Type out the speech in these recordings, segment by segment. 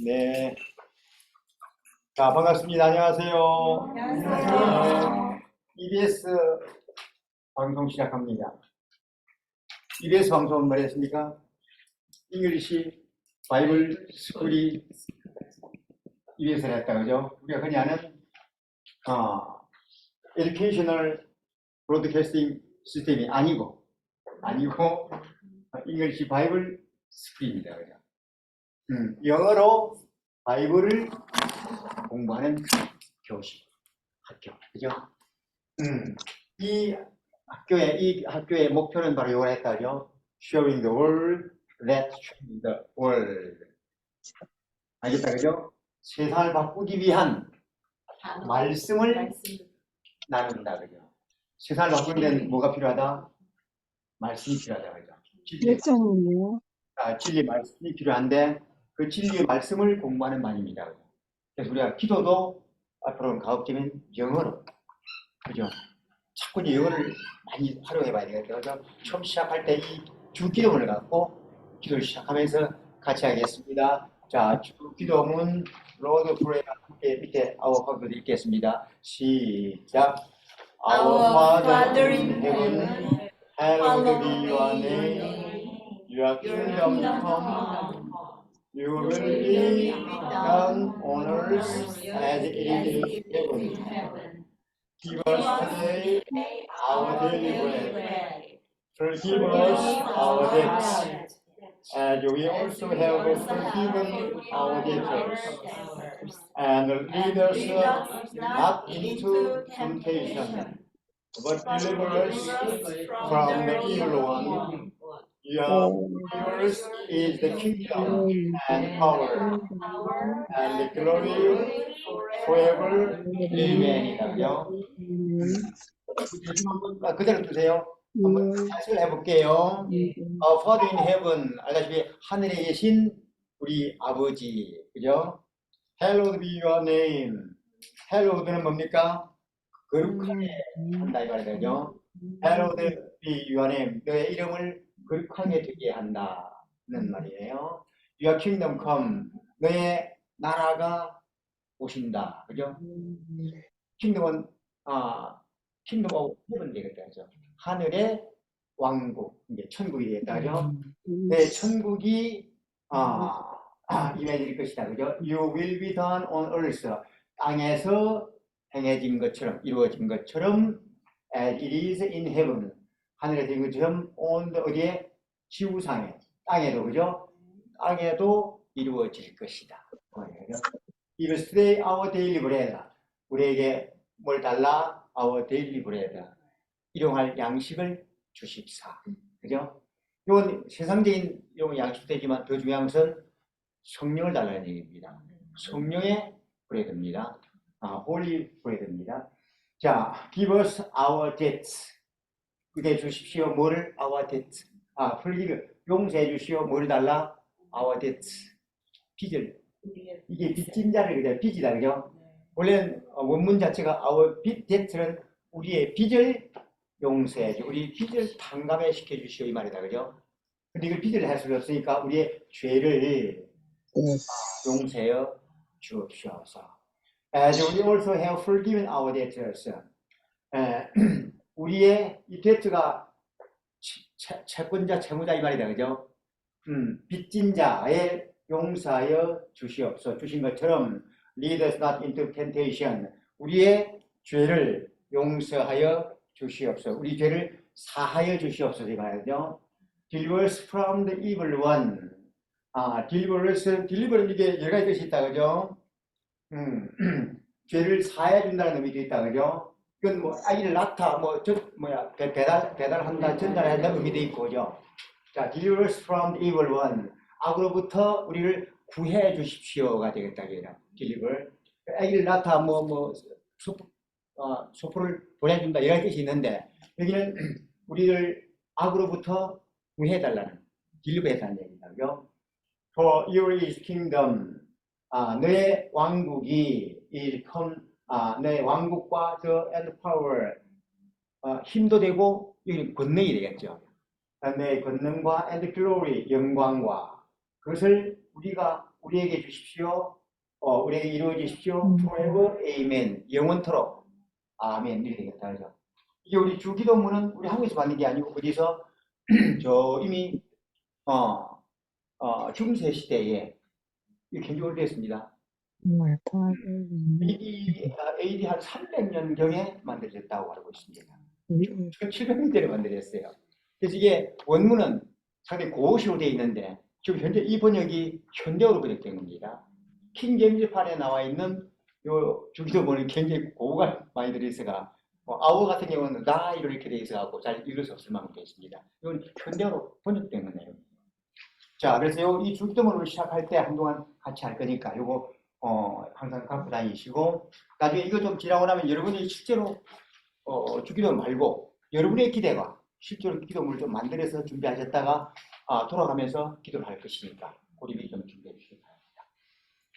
네. 자, 반갑습니다. 안녕하세요. 안녕하세요. EBS 방송 시작합니다. EBS 방송은 뭐랬습니까? 잉글리시 바이블 스쿨이 EBS를 했다, 그죠? 우리가 흔히 아는 에듀케이셔널 브로드캐스팅 시스템이 아니고 잉글리시 바이블 스쿨입니다, 그죠? 영어로 바이블을 공부하는 교실, 학교, 그죠? 이 학교의 목표는 바로 이걸 했다죠. Showing the world that changed the world. 알겠다, 그죠? 세상을 바꾸기 위한 말씀을 나눈다, 그죠? 세상을 바꾸는 데는 뭐가 필요하다? 말씀이 필요하다, 그죠? 진리 말씀이 필요한데 그 진리의 말씀을 공부하는 말입니다, 그죠? 그래서 우리가 기도도 앞으로는 가급적이면 영어로, 그죠? 자꾸 이제 영어를 많이 활용해 봐야 되겠죠. 그래서 처음 시작할 때 이 주기도문을 갖고 기도를 시작하면서 같이 하겠습니다. 자, 주기도문 로드 프레이어 함께 밑에 아웃하고 읽겠습니다. 시작. Our Father in heaven, hallowed be your name. Your kingdom come. Your will be done on earth as it is in heaven. Give us today our daily bread. Forgive us our debts, as we also have forgiven our debtors. And lead us not into temptation, but deliver us from the evil one. Yours is the kingdom and power and the glory forever. Amen. 그대로 두세요. 한번 다시 해볼게요. Our Father in heaven, 알다시피 하늘에 계신 우리 아버지, 그죠? Hallowed be your name. Hallowed는 뭡니까? 거룩하게 한다 이 말이거든요. Hallowed be your name. 너의 이름을 거룩하게 되게 한다는 말이에요. Your kingdom come. 너의 나라가 오신다, 그죠? 킹덤은 킹덤 오브 헤븐 되겠다, 하늘의 왕국, 이제 천국이 되겠다죠. 네, 천국이 임해질 것이다, 그죠? You will be done on earth. 땅에서 행해진 것처럼, 이루어진 것처럼, as it is in heaven. 하늘에 된 것처럼 on the 어디에 지구상에, 땅에도, 그죠? 땅에도 이루어질 것이다. Give us today our daily bread. 우리에게 뭘 달라? Our daily bread. 일용할 양식을 주십사. 그죠? 이건 세상적인 양식도 되지만 더 중요한 것은 성령을 달라는 얘기입니다. 성령의 브레드입니다. 홀리 브레드입니다. 자, give us our debts. 그게 주십시오. 뭐를? Our debts. forgive. 용서해 주시오. 뭐를 달라? Our debts. 빚을. 이게 빚진 자를 그냥 빚이다, 그죠? 원래는 원문 자체가 our debt는 우리의 빚을 용서해줘. 우리 빚을 탕감해 시켜주시오 이 말이다, 그죠? 근데 이걸 빚을 할 수가 없으니까 우리의 죄를 용서해 주옵소서. As we also have forgiven our debtors. 우리의 이 debt가 채권자, 채무자 이 말이다, 그죠? 빚진 자의 용서하여 주시옵소서. 주신 것처럼 lead us not into temptation. 우리의 죄를 용서하여 주시옵소서. 우리 죄를 사하여 주시옵소서 이 말이죠. Deliver us from the evil one. deliver는 이게 여러 가지 뜻이 있다, 그죠? 죄를 사해 준다는 의미도 있다, 그죠? 이건 뭐 아이를 낳다, 배달한다, 전달한다 의미도 있고, 그죠? 자, deliver us from the evil one. 악으로부터 우리를 구해 주십시오가 되겠다, 그죠? deliver. 아이를 낳다, 소포를 보내준다 이런 뜻이 있는데 여기는 우리를 악으로부터 구해달라는, 딜리버해달라는 얘기다, 그죠? For your kingdom, 너의 왕국이 is come, 너의 왕국과 the and power, 힘도 되고 여기는 권능이 되겠죠. 너의 권능과 and glory, 영광과 그것을 우리가 우리에게 주십시오. 우리에게 이루어지십시오. forever, amen. 영원토록. 아멘. 이렇게 되겠다. 그죠? 이게 우리 주기도문은 우리 한국에서 받는 게 아니고 어디서 저 이미 중세 시대에 굉장히 오래됐습니다. AD 한 300년경에 만들어졌다고 알고 있습니다. 1700년대에 만들었어요. 그래서 이게 원문은 상당히 고어식으로 되어 있는데 지금 현재 이 번역이 현대어로 번역된 겁니다. 킹제임스판에 나와 있는 요 주기도문은 굉장히 고어가 많이 들어있어가 아워 같은 경우는 나 이렇게 되어 있어갖고 잘 읽을 수 없을 만큼 되어 있습니다. 이건 현대어로 번역된 거네요. 자, 그래서 이 주기도문을 시작할 때 한동안 같이 할 거니까 요거 항상 갖고 다니시고 나중에 이거 좀 지나고 나면 여러분이 실제로 주기도문 말고 여러분의 기대가 실제로 기도문을 좀 만들어서 준비하셨다가 돌아가면서 기도를 할 것이니까 우리 좀 준비해 주시기 바랍니다.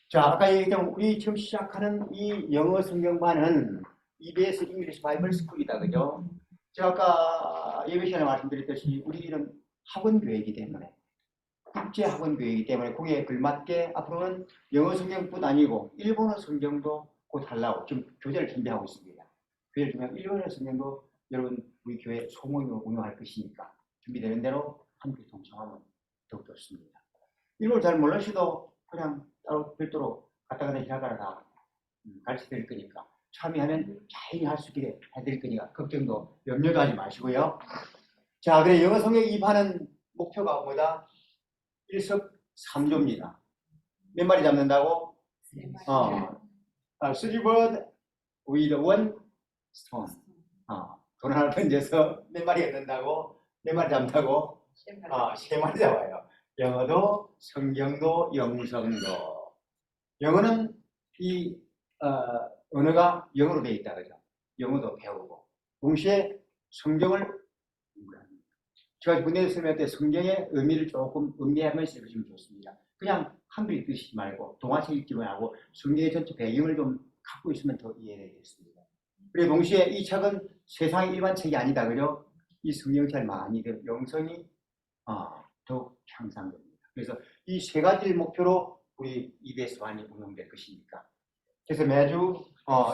자, 아까 얘기했던 우리 지금 시작하는 이 영어 성경반은 EBS 잉글리시 바이블 스쿨이다, 그죠? 제가 아까 예배 시간에 말씀드렸듯이 우리는 학원 교회이기 때문에 국제 학원 교회이기 때문에 거기에 걸맞게 앞으로는 영어 성경뿐 아니고 일본어 성경도 곧 하려고 지금 교재를 준비하고 있습니다. 교재를 준비하고 일본어 성경도 여러분 우리 교회 소모임으로 운영할 것이니까 준비되는 대로 함께 동참하면 더욱 좋습니다. 일본을 잘 몰라셔도 그냥 따로 별도로 갔다 갔다 지나가다가 가르쳐 드릴 거니까 참여하면 자연히 할 수 있게 해드릴 거니까 걱정도 염려도 하지 마시고요. 자, 그래 영어 성경 입하는 목표가 뭐다? 일석삼조입니다. 몇 마리 잡는다고? 3 bird with one stone. 돈 하나 던져서 몇 마리 얻는다고? 몇 마리 잡는다고? 3마리 잡아요. 영어도 성경도 영성도. 영어는 이 언어가 영어로 되어 있다 그죠? 영어도 배우고 동시에 성경을 제가 문제를 설명할 때 성경의 의미를 조금 음미하면서 읽으시면 좋습니다. 그냥 한글 읽으시지 말고 동화책 읽기만 하고 성경의 전체 배경을 좀 갖고 있으면 더 이해되겠습니다. 그리고 동시에 이 책은 세상의 일반 책이 아니다 그죠? 이 성경책 많이 영성이 더욱 향상됩니다. 그래서 이 세 가지를 목표로 우리 EBS 반이 운영될 것이니까. 그래서 매주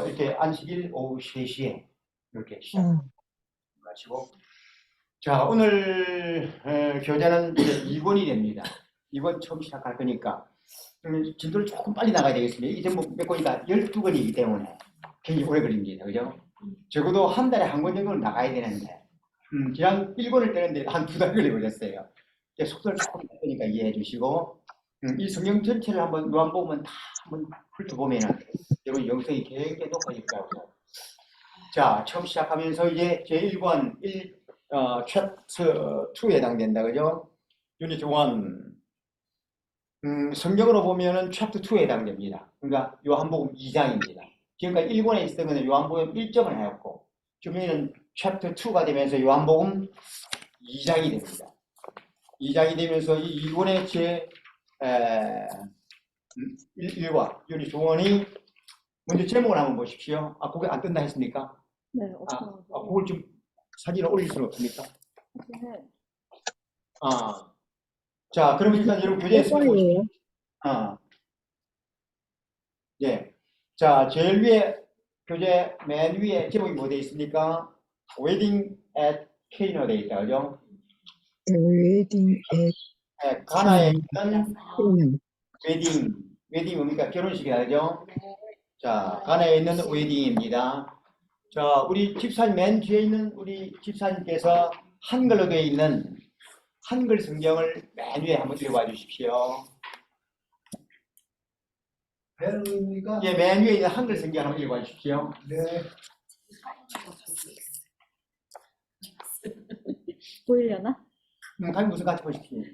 이렇게 안식일 오후 3시에 이렇게 시작하시고 자, 오늘 교재는 이제 2권이 됩니다. 2권 처음 시작할 거니까 진도를 조금 빨리 나가야 되겠습니다. 이게 전부 몇 권이다? 12권이기 때문에 굉장히 오래 걸립니다. 그죠? 적어도 한 달에 한 권 정도는 나가야 되는데 그냥 1권을 떼는데 한 2달 걸려버렸어요. 속도를 조금 내니까 이해해 주시고 이 성경 전체를 한번 요한복음은 다 한번 훑어보면은 여러분 영성이 굉장히 높아질 거라고. 자, 처음 시작하면서 이제 제1권 챕터 2에 해당된다 그죠? 유닛 1 성경으로 보면은 챕터 2에 해당됩니다. 그러니까 요한복음 2장입니다. 지금까지 1권에 있었던 것은 요한복음 1점을 하였고 지금은 챕터 2가 되면서 요한복음 2장이 됩니다. 2장이 되면서 이 2권의 제 1과 유닛 1이 먼저 제목을 한번 보십시오. 그게 안 뜬다 했습니까? 네, 어떤 그걸 좀 사진을 올릴 수는 없습니까? 사진을 자, 그럼 일단 여러분 교재에 보시죠. 네. 자, 제일 위에 교재 맨 위에 제목이 뭐 되어 있습니까? Wedding at Cana 되어 있다, 그죠? 웨딩 앳 가나에 있는 웨딩 뭡니까? 결혼식이다, 그죠? 자, 가나에 있는 웨딩입니다. 자, 우리 집사님 맨 뒤에 있는 우리 집사님께서 한글로 되어 있는 한글 성경을 맨 위에 한번 읽어봐 주십시오. 배우입니까? 예, 맨 위에 있는 한글 성경 한번 읽어봐 주십시오. 네. 보이려나? 같이 무슨 같이 보십시오. 네,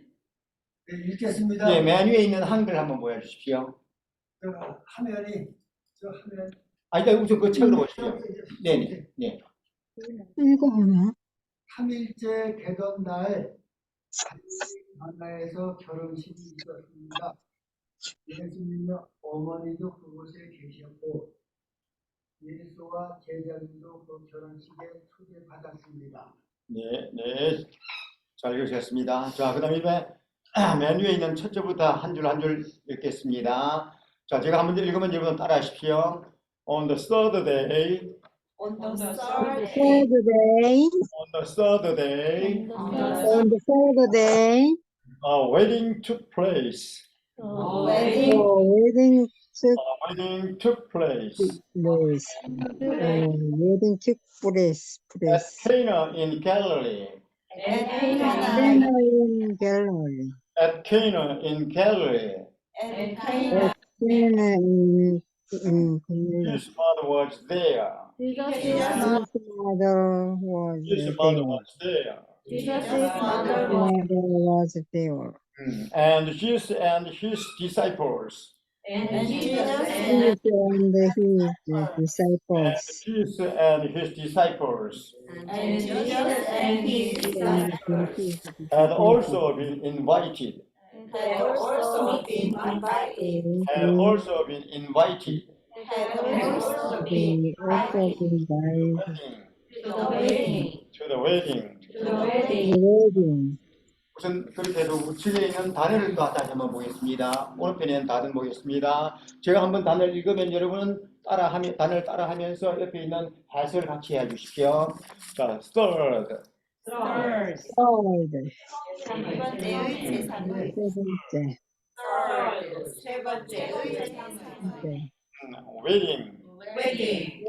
읽겠습니다. 예, 맨 위에 있는 한글 한번 보여주십시오. 화면이 화면. 일단 우선 그 책으로 보십시오. 네. 이거 하나? 3일째 되던 날 가나에서 결혼식이 있었습니다. 예수님과 어머니도 그곳에 계셨고 예수와 제자들도 그 결혼식에 초대받았습니다. 네. 잘 읽으셨습니다. 자, 그 다음에 맨 위에 있는 첫 절부터 한 줄 한 줄 읽겠습니다. 자, 제가 한번 읽으면 여러분 따라하십시오. On the third day, On the third third day, on the third day, on the third day, a wedding took place. wedding the wedding took A wedding took place place. Wedding took place. at Cana in Galilee. at Cana Cana in Galilee. At Cana in Galilee. at Cana Cana in Galilee. His mother was there. Jesus' His mother was His there. mother was there. mother was Mother was there. And Jesus and his disciples. and Jesus Jesus and his disciples. Jesus and his disciples and Jesus and his disciples had also been invited. had also been invited. Had also been invited Had also been They also invited to the wedding. to the wedding. To the wedding. the wedding. 우선 그렇게 해도 우측에 있는 단어를 또 다시 한번 보겠습니다. 오른편에 있는 단어 보겠습니다. 제가 한번 단어를 읽으면 여러분은 단어를 따라하면서 옆에 있는 해석을 같이 해주십시오. 자, third, Third. Third. 세 번째의 세상을. 세 번째. Third. 세 번째의 세상을. 네. wedding, Wedding.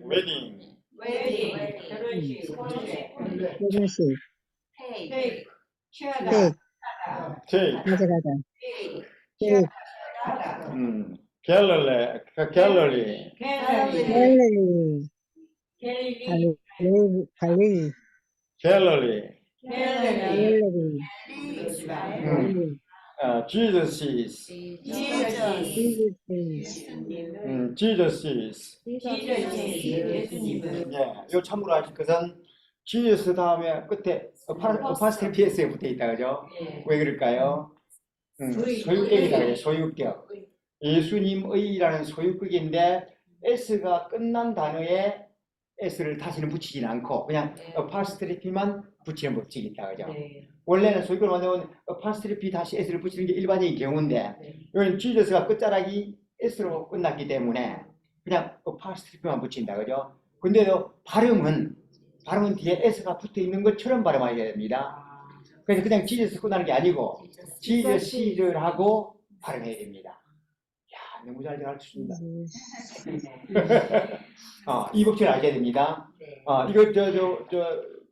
wedding, Wedding. 결혼식. 결혼식. Take. 취하다. 케이크. take, 가져가다. Take. 케이크. 취하다. Galilee, Galilee, 갤러리. 갤릴리. 갈릴리. Galilee. 갤릴리. 갤러리. 이스라엘. Jesus is, Jesus. 예수님. Jesus is. 예수님은 예, 요 참고로 하실 것은 Jesus 다음에 끝에 어파스트리 S에 붙어 있다 그죠? 왜 그럴까요? 소유격이다 그죠? 소유격. 예수님의라는 소유격인데 S가 끝난 단어에 S를 다시는 붙이진 않고 그냥 어파스트리피만 붙이는 법칙이 있다 그죠? 원래는 소유격을 만들면 어파스트리피 다시 S를 붙이는 게 일반적인 경우인데 여기는 Jesus가 끝자락이 S로 끝났기 때문에 그냥 어파스트리피만 붙인다 그죠? 근데도 발음은 뒤에 S가 붙어 있는 것처럼 발음하셔야 됩니다. 그래서 그냥 Jesus 끝나는 게 아니고 Jesus 하고 발음해야 됩니다. 야, 너무 잘 가르쳐준다. 이 법칙을 알셔야 됩니다. 이거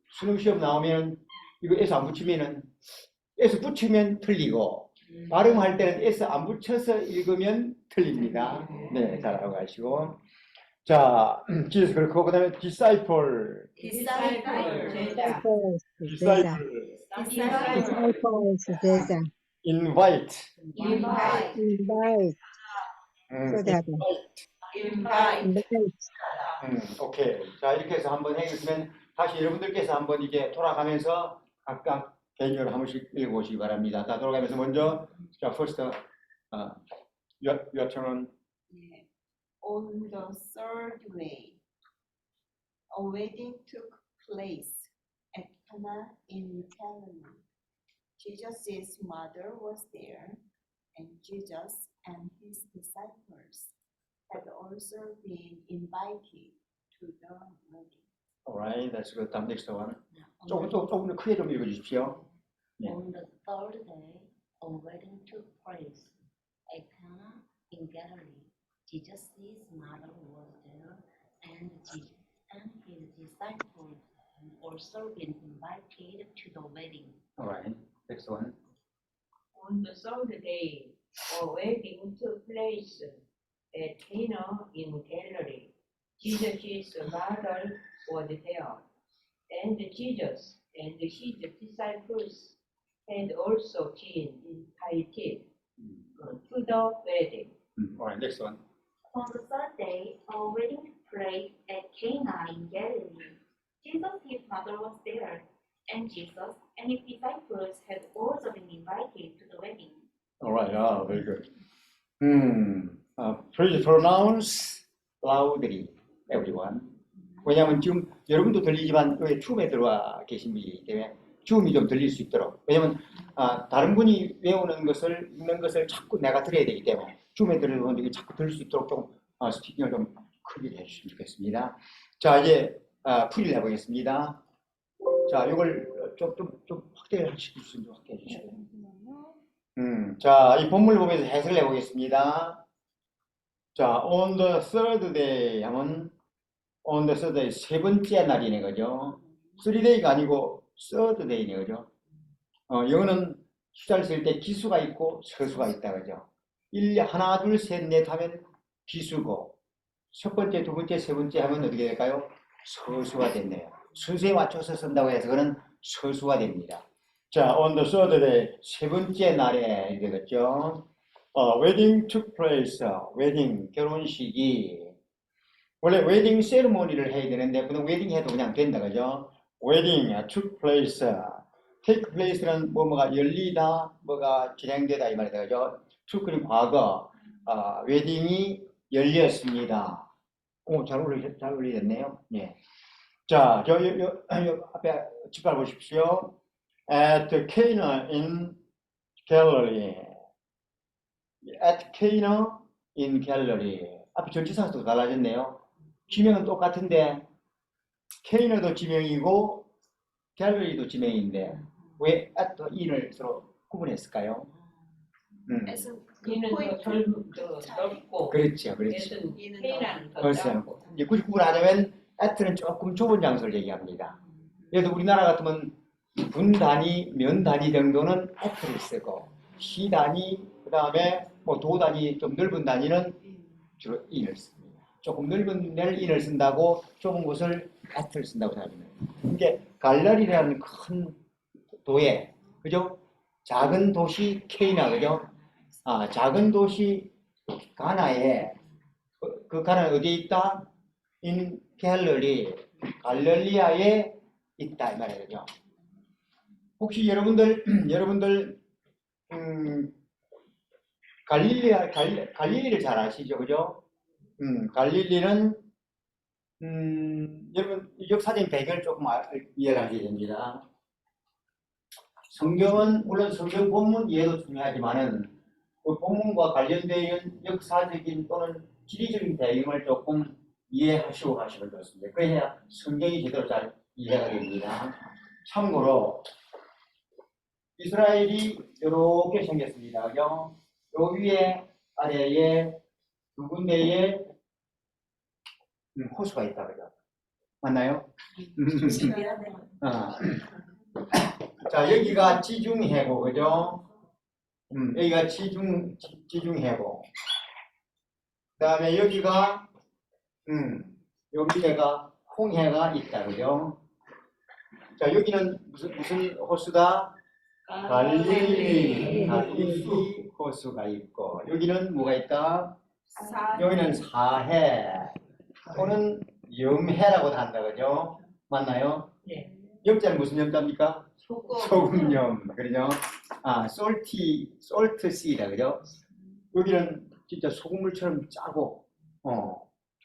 수능 시험 나오면 이거 S 안 붙이면은 S 붙이면 틀리고 발음할 때는 S 안 붙여서 읽으면 틀립니다. 네, 잘 알고 가시고. 자, Jesus 그렇고 그다음에 disciple, disciple. 제자. disciples. 제자. invite, Invite. invite. 초대하다. Invite. invite. 오케이. 자, 이렇게 해서 한번 해주시면 다시 여러분들께서 한번 이제 돌아가면서 각각 개인적으로 한 번씩 읽어보시기 바랍니다. 자, 돌아가면서 먼저 자, first, your turn. On the third day, a wedding took place at Cana in Galilee. Jesus' mother was there, and Jesus and his disciples had also been invited to the wedding. Alright, that's good. 다음 next one. 조금 더 크게 좀 읽어주십시오. 네. On the third day, a wedding took place at Cana in Galilee. Jesus' mother was there, and Jesus and his disciples had also been invited to the wedding. Alright, next one. On the third day, a wedding took place at Cana in Galilee. Jesus' mother was there, and Jesus and his disciples had also been invited to the wedding. Alright, next one. On the third day, a wedding took place at Cana in Galilee. Jesus, his mother was there, and Jesus and his disciples had also been invited to the wedding. Alright, very good. Please pronounce loudly, everyone. 왜냐하면 지금 여러분도 들리지만 여기 춤에 들어와 계신 분이기 때문에 주음이 좀 들릴 수 있도록. 왜냐면 다른 분이 외우는 것을 읽는 것을 자꾸 내가 들어야 되기 때문에 주음에 들으면 이게 자꾸 들을 수 있도록 좀 스피킹을 좀 크게 해주시면 좋겠습니다. 자, 이제 풀이를 해보겠습니다. 자, 이걸 좀 확대를 시키시면 좀 확대해 주시고요. 자, 이 본문을 보면서 해석을 해보겠습니다. 자, on the third day 하면 on the third day 세 번째 날이네, 그죠? 3day가 아니고 third day네, 그죠? 영어는 숫자를 쓸 때 기수가 있고 서수가 있다, 그죠? 1, 하나, 둘, 셋, 넷 하면 기수고 첫 번째, 두 번째, 세 번째 하면 어떻게 될까요? 서수가 됐네요. 서수에 맞춰서 쓴다고 해서 그는 서수가 됩니다. 자, on the third day 세 번째 날에 되겠죠? wedding took place. wedding 결혼식이 원래 웨딩 세리머니를 해야 되는데 그냥 웨딩 해도 그냥 된다, 그죠? wedding took place. take place는 뭐가 열리다, 뭐가 진행되다 이 말이다, 그죠? took는 과거, 웨딩이 열렸습니다. 오, 잘 올리셨네요. 예. 자, 요 앞에 직발 보십시오. At Cana in Galilee. At Cana in Galilee. 앞에 전치사도 달라졌네요. 지명은 똑같은데 Cana도 지명이고 Galilee도 지명인데 왜 at in을 서로 구분했을까요? 이는 더 넓고 그렇죠. 얘는 K는 더 그렇죠. 작고. 이제 99를 하자면 at는 조금 좁은 장소를 얘기합니다. 예를 들어 우리나라 같으면 분 단위, 면 단위 정도는 at를 쓰고 시 단위, 그 다음에 뭐 도 단위, 좀 넓은 단위는 주로 in을 씁니다. 조금 넓은 데를 in을 쓴다고 좁은 곳을 at를 쓴다고 생각합니다. 이게 갈릴리라는 큰 도에, 그죠? 작은 도시 케이나, 그죠? 작은 도시 가나에 그 가나는 어디에 있다? in Galilee, 갈릴리아에 있다 이 말이죠. 혹시 여러분들 갈릴리를 잘 아시죠, 그죠? 갈릴리는 여러분 역사적인 배경을 조금 이해를 하셔야 됩니다. 성경은 물론 성경 본문 이해도 중요하지만은 그 본문과 관련되어 있는 역사적인 또는 지리적인 배경을 조금 이해하시고 가시면 좋습니다. 그래야 성경이 제대로 잘 이해가 됩니다. 참고로 이스라엘이 이렇게 생겼습니다. 그죠? 요 위에 아래에 두 군데에 호수가 있다, 그죠? 맞나요? 자, 여기가 지중해고, 그죠? 여기가 지중해고. 그 다음에 여기가, 요 밑에가 홍해가 있다, 그죠? 자, 여기는 무슨 호수다? 갈릴리 호수가 있고, 여기는 뭐가 있다? 여기는 사해 또는 염해라고도 한다, 그죠? 맞나요? 네. 염자는 무슨 염자입니까? 소금염, 그죠? salt sea다, 그죠? 여기는 진짜 소금물처럼 짜고,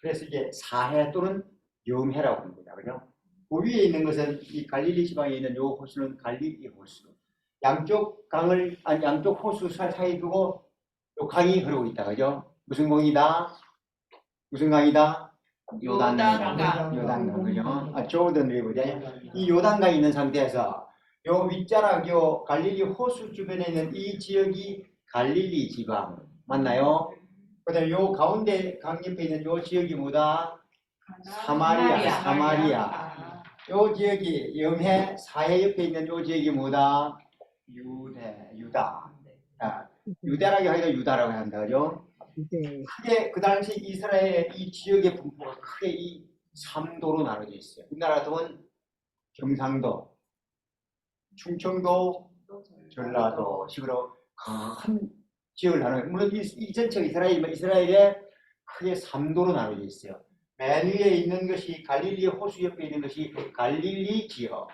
그래서 이게 사해 또는 염해라고 합니다, 그죠? 그 위에 있는 것은 이 갈릴리 지방에 있는 요 호수는 갈릴리 호수. 양쪽 호수 사이 두고 요 강이 흐르고 있다, 그죠? 무슨 강이다? 요단강, 그죠? 조던 리버죠. 이 요단강이 있는 상태에서 요 윗자락 요 갈릴리 호수 주변에 있는 이 지역이 갈릴리 지방 맞나요? 그다음에 요 가운데 강 옆에 있는 요 지역이 뭐다? 사마리아. 요 지역이 염해 사해 옆에 있는 요 지역이 뭐다? 유다. 유대라고 하기가 유다라고 한다, 그죠? 네. 크게 그 당시 이스라엘의 이 지역의 분포가 크게 이 3도로 나눠져 있어요. 우리나라 같으면 경상도, 충청도, 전라도 식으로 큰 지역을 나눠요. 물론 이 전체 이스라엘에 크게 3도로 나눠져 있어요. 맨 위에 있는 것이 갈릴리 호수 옆에 있는 것이 갈릴리 지역.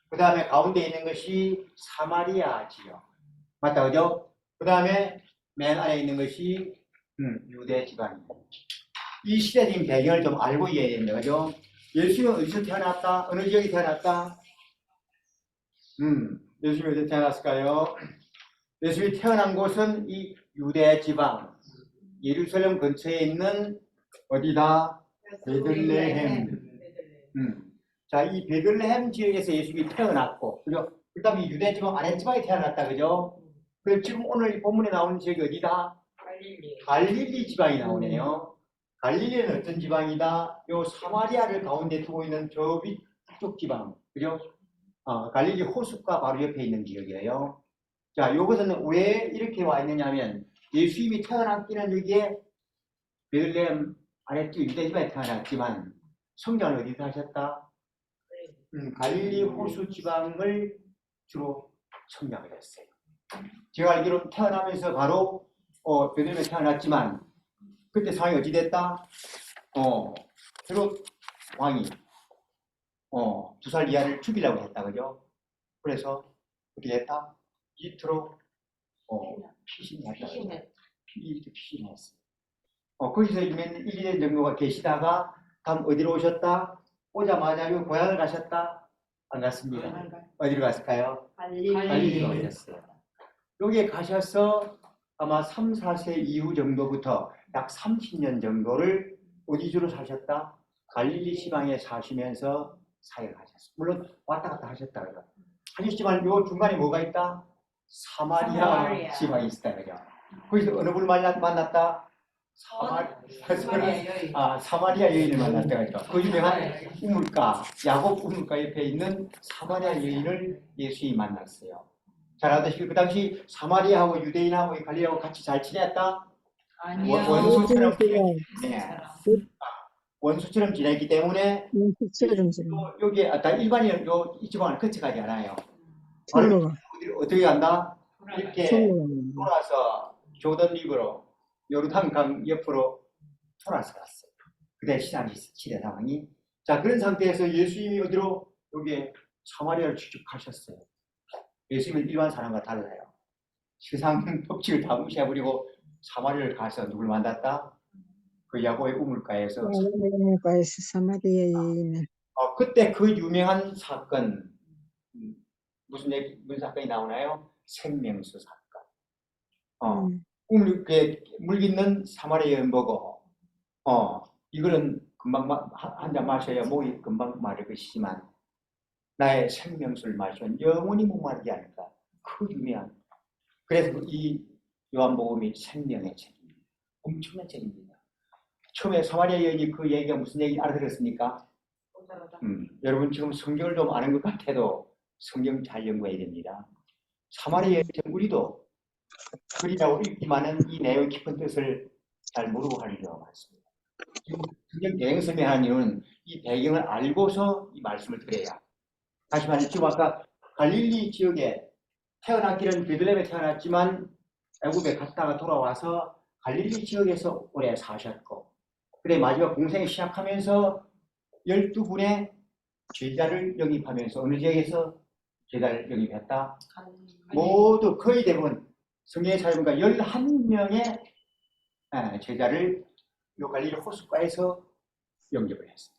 그 다음에 가운데 있는 것이 사마리아 지역. 맞다, 그죠? 그 다음에 맨 아래 있는 것이 유대 지방입니다. 이 시대적인 배경을 좀 알고 이해해야 됩니다. 그죠? 예수는 어디서 태어났다? 어느 지역에 태어났다? 예수님이 어디 태어났을까요? 예수님이 태어난 곳은 이 유대 지방 예루살렘 근처에 있는 어디다? 베들레헴. 자, 이 베들레헴 지역에서 예수님이 태어났고, 그죠? 그다음에 유대 지방 아랫지방에 태어났다, 그죠? 그리고 지금 오늘 이 본문에 나오는 지역이 어디다? 갈릴리 지방이 나오네요. 갈릴리는 어떤 지방이다? 요 사마리아를 가운데 두고 있는 저 위쪽 지방, 그죠? 갈릴리 호숫가 바로 옆에 있는 지역이에요. 자, 이것은 왜 이렇게 와 있느냐면 예수님이 태어났기는 여기에 베들레헴 아래쪽 유대 지방에 태어났지만 성장을 어디서 하셨다? 갈릴리 호수 지방을 주로 성장을 했어요. 제가 알기로는 태어나면서 바로 베들레헴에 태어났지만 그때 상황이 어찌 됐다? 헤롯 왕이 2살 이하를 죽이려고 했다, 그죠? 그래서 어떻게 했다? 이트로 피신했다. 피신했어. 거기서 1, 2년 정도가 계시다가 다음 어디로 오셨다? 오자마자 요 고향을 가셨다? 안 갔습니다. 어디로 갔을까요? 갈릴리로 오셨어요. 여기에 가셔서 아마 3, 4세 이후 정도부터 약 30년 정도를 어디 주로 사셨다? 갈릴리 지방에 사시면서 사역을 하셨어요. 물론 왔다 갔다 하셨다. 하셨지만 요 중간에 뭐가 있다? 사마리아 지방이 있다. 그죠? 거기서 어느 분을 만났다? 사마리아 여인을 만났다. 그죠? 그 유명한 우물가, 야곱 우물가 옆에 있는 사마리아 여인을 예수님이 만났어요. 잘 아시다시피 그 당시 사마리아하고 유대인하고 갈릴리하고 같이 잘 지냈다? 원수처럼 원수처럼 지냈기 때문에 또 여기 일반인 이 지방을 거쳐가지 않아요. 어떻게 간다? 이렇게 돌아서 조던 리브로 요르단강 옆으로 돌아서 갔어요. 그때 시대 상황이. 자, 그런 상태에서 예수님이 어디로? 여기에 사마리아를 취직하셨어요. 예수님은 일반 사람과 달라요. 세상 법칙을 다 무시해버리고 사마리아를 가서 누굴 만났다? 그 야고의 우물가에서 사마리아인을 그때 그 유명한 사건 무슨 사건이 나오나요? 생명수 사건. 물 깃는 사마리아 여인 보고 이거는 금방 한 잔 마셔야 목이 금방 마를 것이지만 나의 생명수를 마시면 영원히 목마르지 않을까. 그 유명한. 그래서 이 요한복음이 생명의 책입니다. 엄청난 책입니다. 처음에 사마리아 여인이 그 얘기가 무슨 얘기인지 알아들었습니까? 여러분 지금 성경을 좀 아는 것 같아도 성경 잘 연구해야 됩니다. 사마리아 여인 우리도 그리라고 읽기만은 이 내용의 깊은 뜻을 잘 모르고 하는 경우가 많습니다. 지금 성경 배경 설명하는 이유는 이 배경을 알고서 이 말씀을 드려야. 다시 말해 지금 아까 갈릴리 지역에 태어났기는 베들레헴에 태어났지만 애굽에 갔다가 돌아와서 갈릴리 지역에서 오래 사셨고 그래 마지막 공생을 시작하면서 12분의 제자를 영입하면서 어느 지역에서 제자를 영입했다? 모두 거의 대부분 성경에 찾아보니까 11명의 제자를 요 갈릴리 호숫가에서 영접을 했습니다.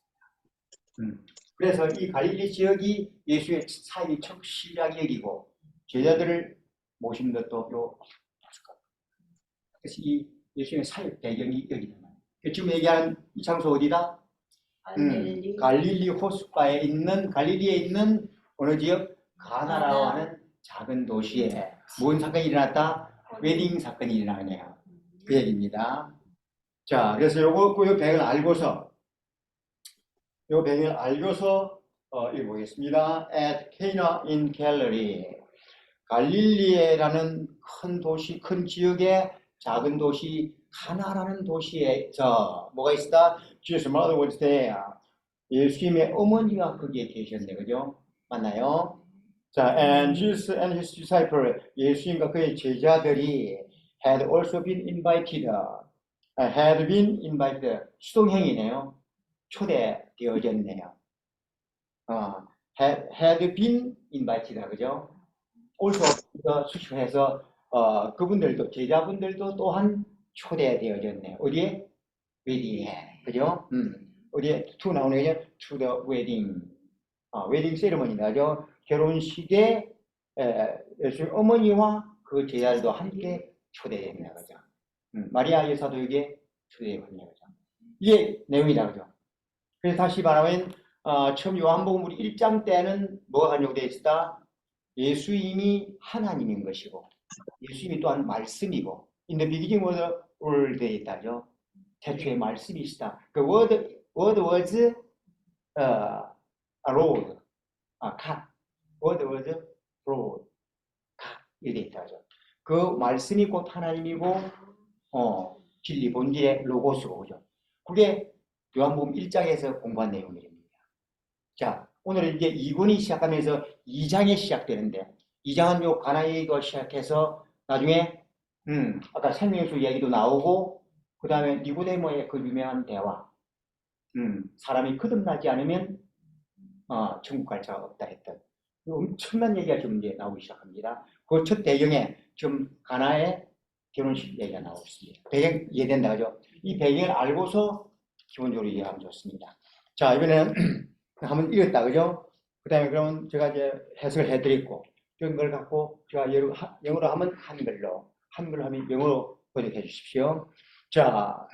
그래서 이 갈릴리 지역이 예수의 사역의 첫 시작이고 제자들을 모신 것도 요 호숫가. 그래서 이 예수의 사역 배경이 여기다. 지금 얘기하는 이 장소 어디다? 갈릴리 호숫가에 있는 갈릴리에 있는 어느 지역? 가나라고 하는 작은 도시에 뭔 사건이 일어났다? 웨딩 사건이 일어나네요. 그 얘기입니다. 자, 그래서 요 배경을 알고서 읽어보겠습니다. At Cana in Galilee. 갈릴리에라는 큰 도시, 큰 지역의 작은 도시, 가나라는 도시에서 뭐가 있다? Jesus' mother was there. 예수님의 어머니가 거기에 계셨네, 그죠? 맞나요? 자, and Jesus and his disciples, 예수님과 그의 제자들이 had also been invited. had been invited. 수동형이네요. 초대되어졌네요. had been invited, 그죠? also 수식해서 그분들도 제자분들도 또한 초대되어졌네요. 어디에? 웨딩에, 그죠? 어디에? to 나오는 거죠? to the wedding. 웨딩 세리머니가 죠. 결혼식에 예수님 어머니와 그 제자들도 함께 초대됩니다. 그죠? 마리아 여사도 여기에 초대됩니다. 그죠? 이게 내용이다. 그죠? 그래서 다시 말하면 처음 요한복음 우리 1장 때는 뭐가 간용되어 있다? 예수님이 하나님인 것이고 예수님이 또한 말씀이고 in the beginning was the word 되어 있다죠. 태초에 말씀이시다. 그 word was a road, 갓. word was road, 갓. 이렇게 되어 있다죠. 그 말씀이 곧 하나님이고 진리 본질의 로고스고 그죠. 그게 요한복음 1장에서 공부한 내용입니다. 자, 오늘은 이제 2권이 시작하면서 2장에 시작되는데 2장은 요 가나의 거 시작해서 나중에 아까 생명수 이야기도 나오고 그 다음에 니고데모의 그 유명한 대화 사람이 거듭나지 않으면 천국 갈 자가 없다 했던 엄청난 얘기가 지금 이제 나오기 시작합니다. 그 첫 배경에 지금 가나의 결혼식 얘기가 나오고 있습니다. 배경 이해된다 그죠? 이 배경을 알고서 기본적으로 이해하면 좋습니다. 자, 이번에는 한번 읽었다 그죠? 그 다음에 그러면 제가 이제 해석을 해드리고 그런 걸 갖고 제가 영어로 하면 한글로 하면 영어로 번역해 주십시오. 자,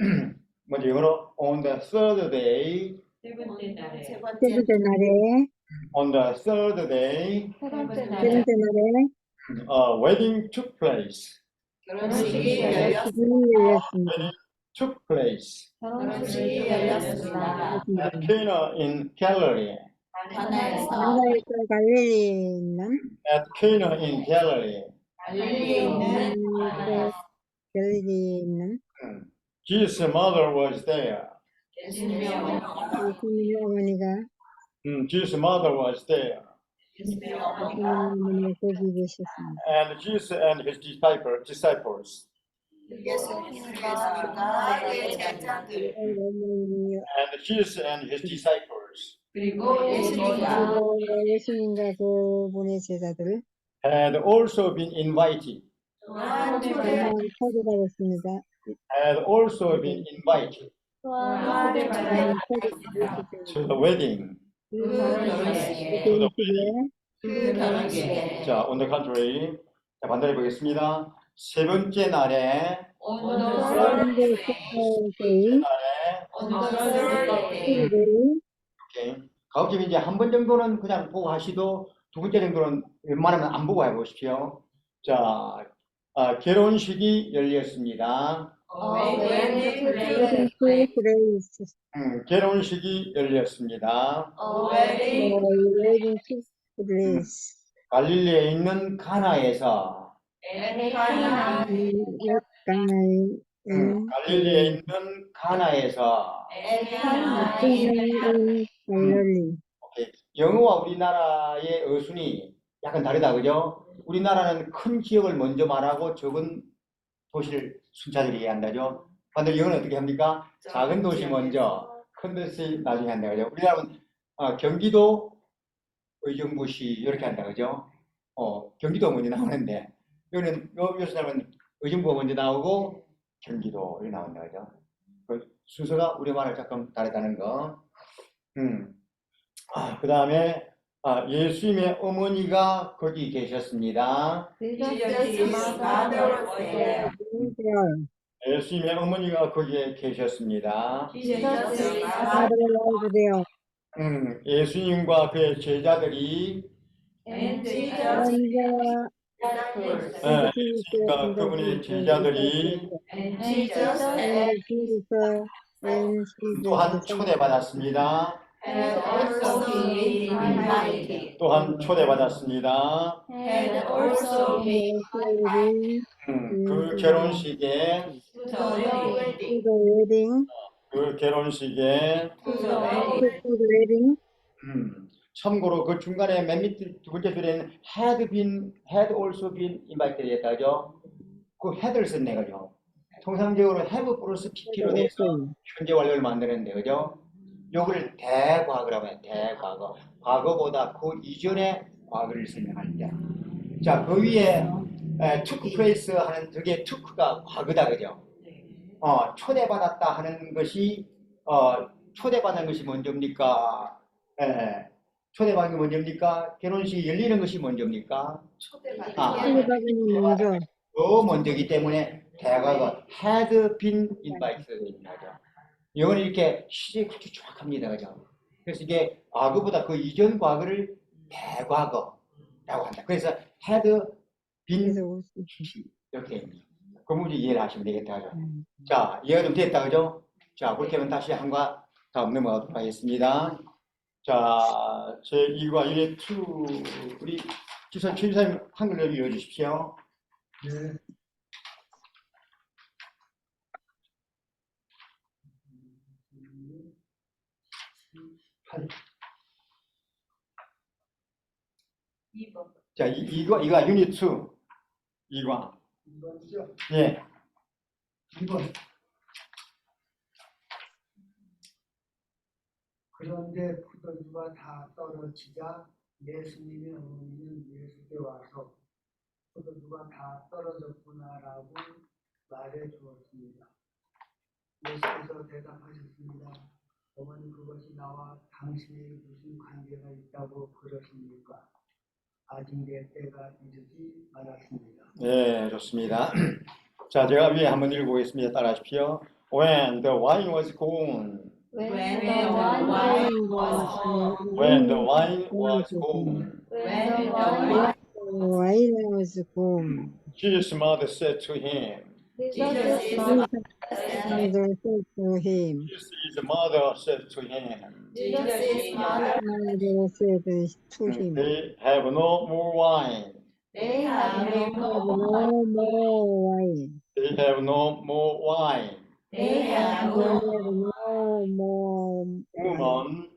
먼저 영어로 on the third day 세 번째 날에 세 번째 날에 on the third day 세 번째 세 날에 번째 날에 a wedding took place 결혼식이 결혼식이 열렸습니다. took place 결혼식이 열렸습니다. at Cana in Galilee 가나에서 가나에서 갈릴리에 있는 at Cana in Galilee 갈릴리에 있는 가나에서 갈릴리에 있는 Jesus' mother was there 예수님의 어머니 예수님의 어머니가 Jesus' mother was there 예수님의 어머니가 어머니가 거기 계셨습니다. and Jesus and his disciples 예수님과 그의 제자들 어머니 and Jesus and his disciples 그리고 예수님과 예수님과 그분의 제자들 had also been invited 또한 또한 초대받았습니다. had also been invited 또한 to the wedding 그 결혼식에 결혼식에 그 결혼식에 자, on the contrary 자, 반대로 보겠습니다. 세 번째 날에 오늘 가운데 첫째의 가급적 이제 한 번 정도는 그냥 보고 하시도 두 번째 정도는 웬만하면 안 보고 해보십시오. 자, 결혼식이 열렸습니다. 결혼식이 열렸습니다. 갈릴리에 있는 가나에서 갈릴리에 있는 가나에서 오케이. 영어와 우리나라의 어순이 약간 다르다 그죠? 우리나라는 큰 지역을 먼저 말하고 적은 도시를 순차적으로 이해한다죠. 반대로 영어는 어떻게 합니까? 작은 도시 먼저 큰 도시 나중에 한다 그죠? 우리나라는 경기도 의정부시 이렇게 한다 그죠? 경기도 먼저 나오는데 여기는 요새는 의정부가 먼저 나오고 경기도 이렇게 나온다 그죠? 그 순서가 우리말은 조금 다르다는 거. 그 다음에 예수님의 어머니가 거기 계셨습니다. 예수님의 어머니가 거기에 계셨습니다. 예수님과 그의 제자들이 그분의 제자들이 또한 초대받았습니다. 또한 초대받았습니다. 그 결혼식에 참고로 그 중간에 맨 밑에 두 번째 줄에는 had also been invited 했다죠. 그 had를 썼네 그죠. 통상적으로 have 플러스 pp로 돼서 현재 완료를 만드는데 그죠. 요거를 대과거라고 해요. 대과거. 과거보다 그 이전의 과거를 설명할 때. 자, 그 위에 took place 하는 저게 took가 과거다 그죠. 초대받았다 하는 것이 초대받은 것이 먼저입니까? 초대받는 게 먼저입니까? 결혼식이 열리는 것이 먼저입니까? 아, 초대받으면 먼저. 더 먼저이기 때문에 대과거 had been invited입니다. 그죠? 영어는 이렇게 시제가 아주 정확합니다. 그죠? 그래서 이게 과거보다 그 이전 과거를 대과거라고 한다. 그래서 had been 그래서 올 수 있어요. 이렇게 됩니다. 그 문제 이해를 하시면 되겠다. 그죠? 자, 이해가 좀 됐다. 그죠? 자, 그렇게 하면 다시 한과 다음 넘어가도록 하겠습니다. 자, 제 2과 유닛 2 우리 주선 최인사님 한글로 읽어주십시오. 네. 자, 이거 유닛 2 2과 2번이죠? 예. 2번. 그런데 포도주가 다 떨어지자 예수님의 어머니는 예수께 와서 포도주가 다 떨어졌구나라고 말해 주었습니다. 예수께서 대답하셨습니다. 어머니, 그것이 나와 당신에게 무슨 관계가 있다고 그러십니까? 아직 내 때가 이르지 않았습니다. 네, 좋습니다. 자, 제가 위에 한번 읽어보겠습니다. 따라하십시오. When the wine was gone. When When the the wine wine was When the wine was gone. when the wine 와이너스 곰. Jesus' mother said to him. Jesus is Father said to him. Jesus' mother said to him. Jesus is mother. Father said to him. They have no more wine. They have Have no no more wine. They have no more wine. They have They no have no more Woman,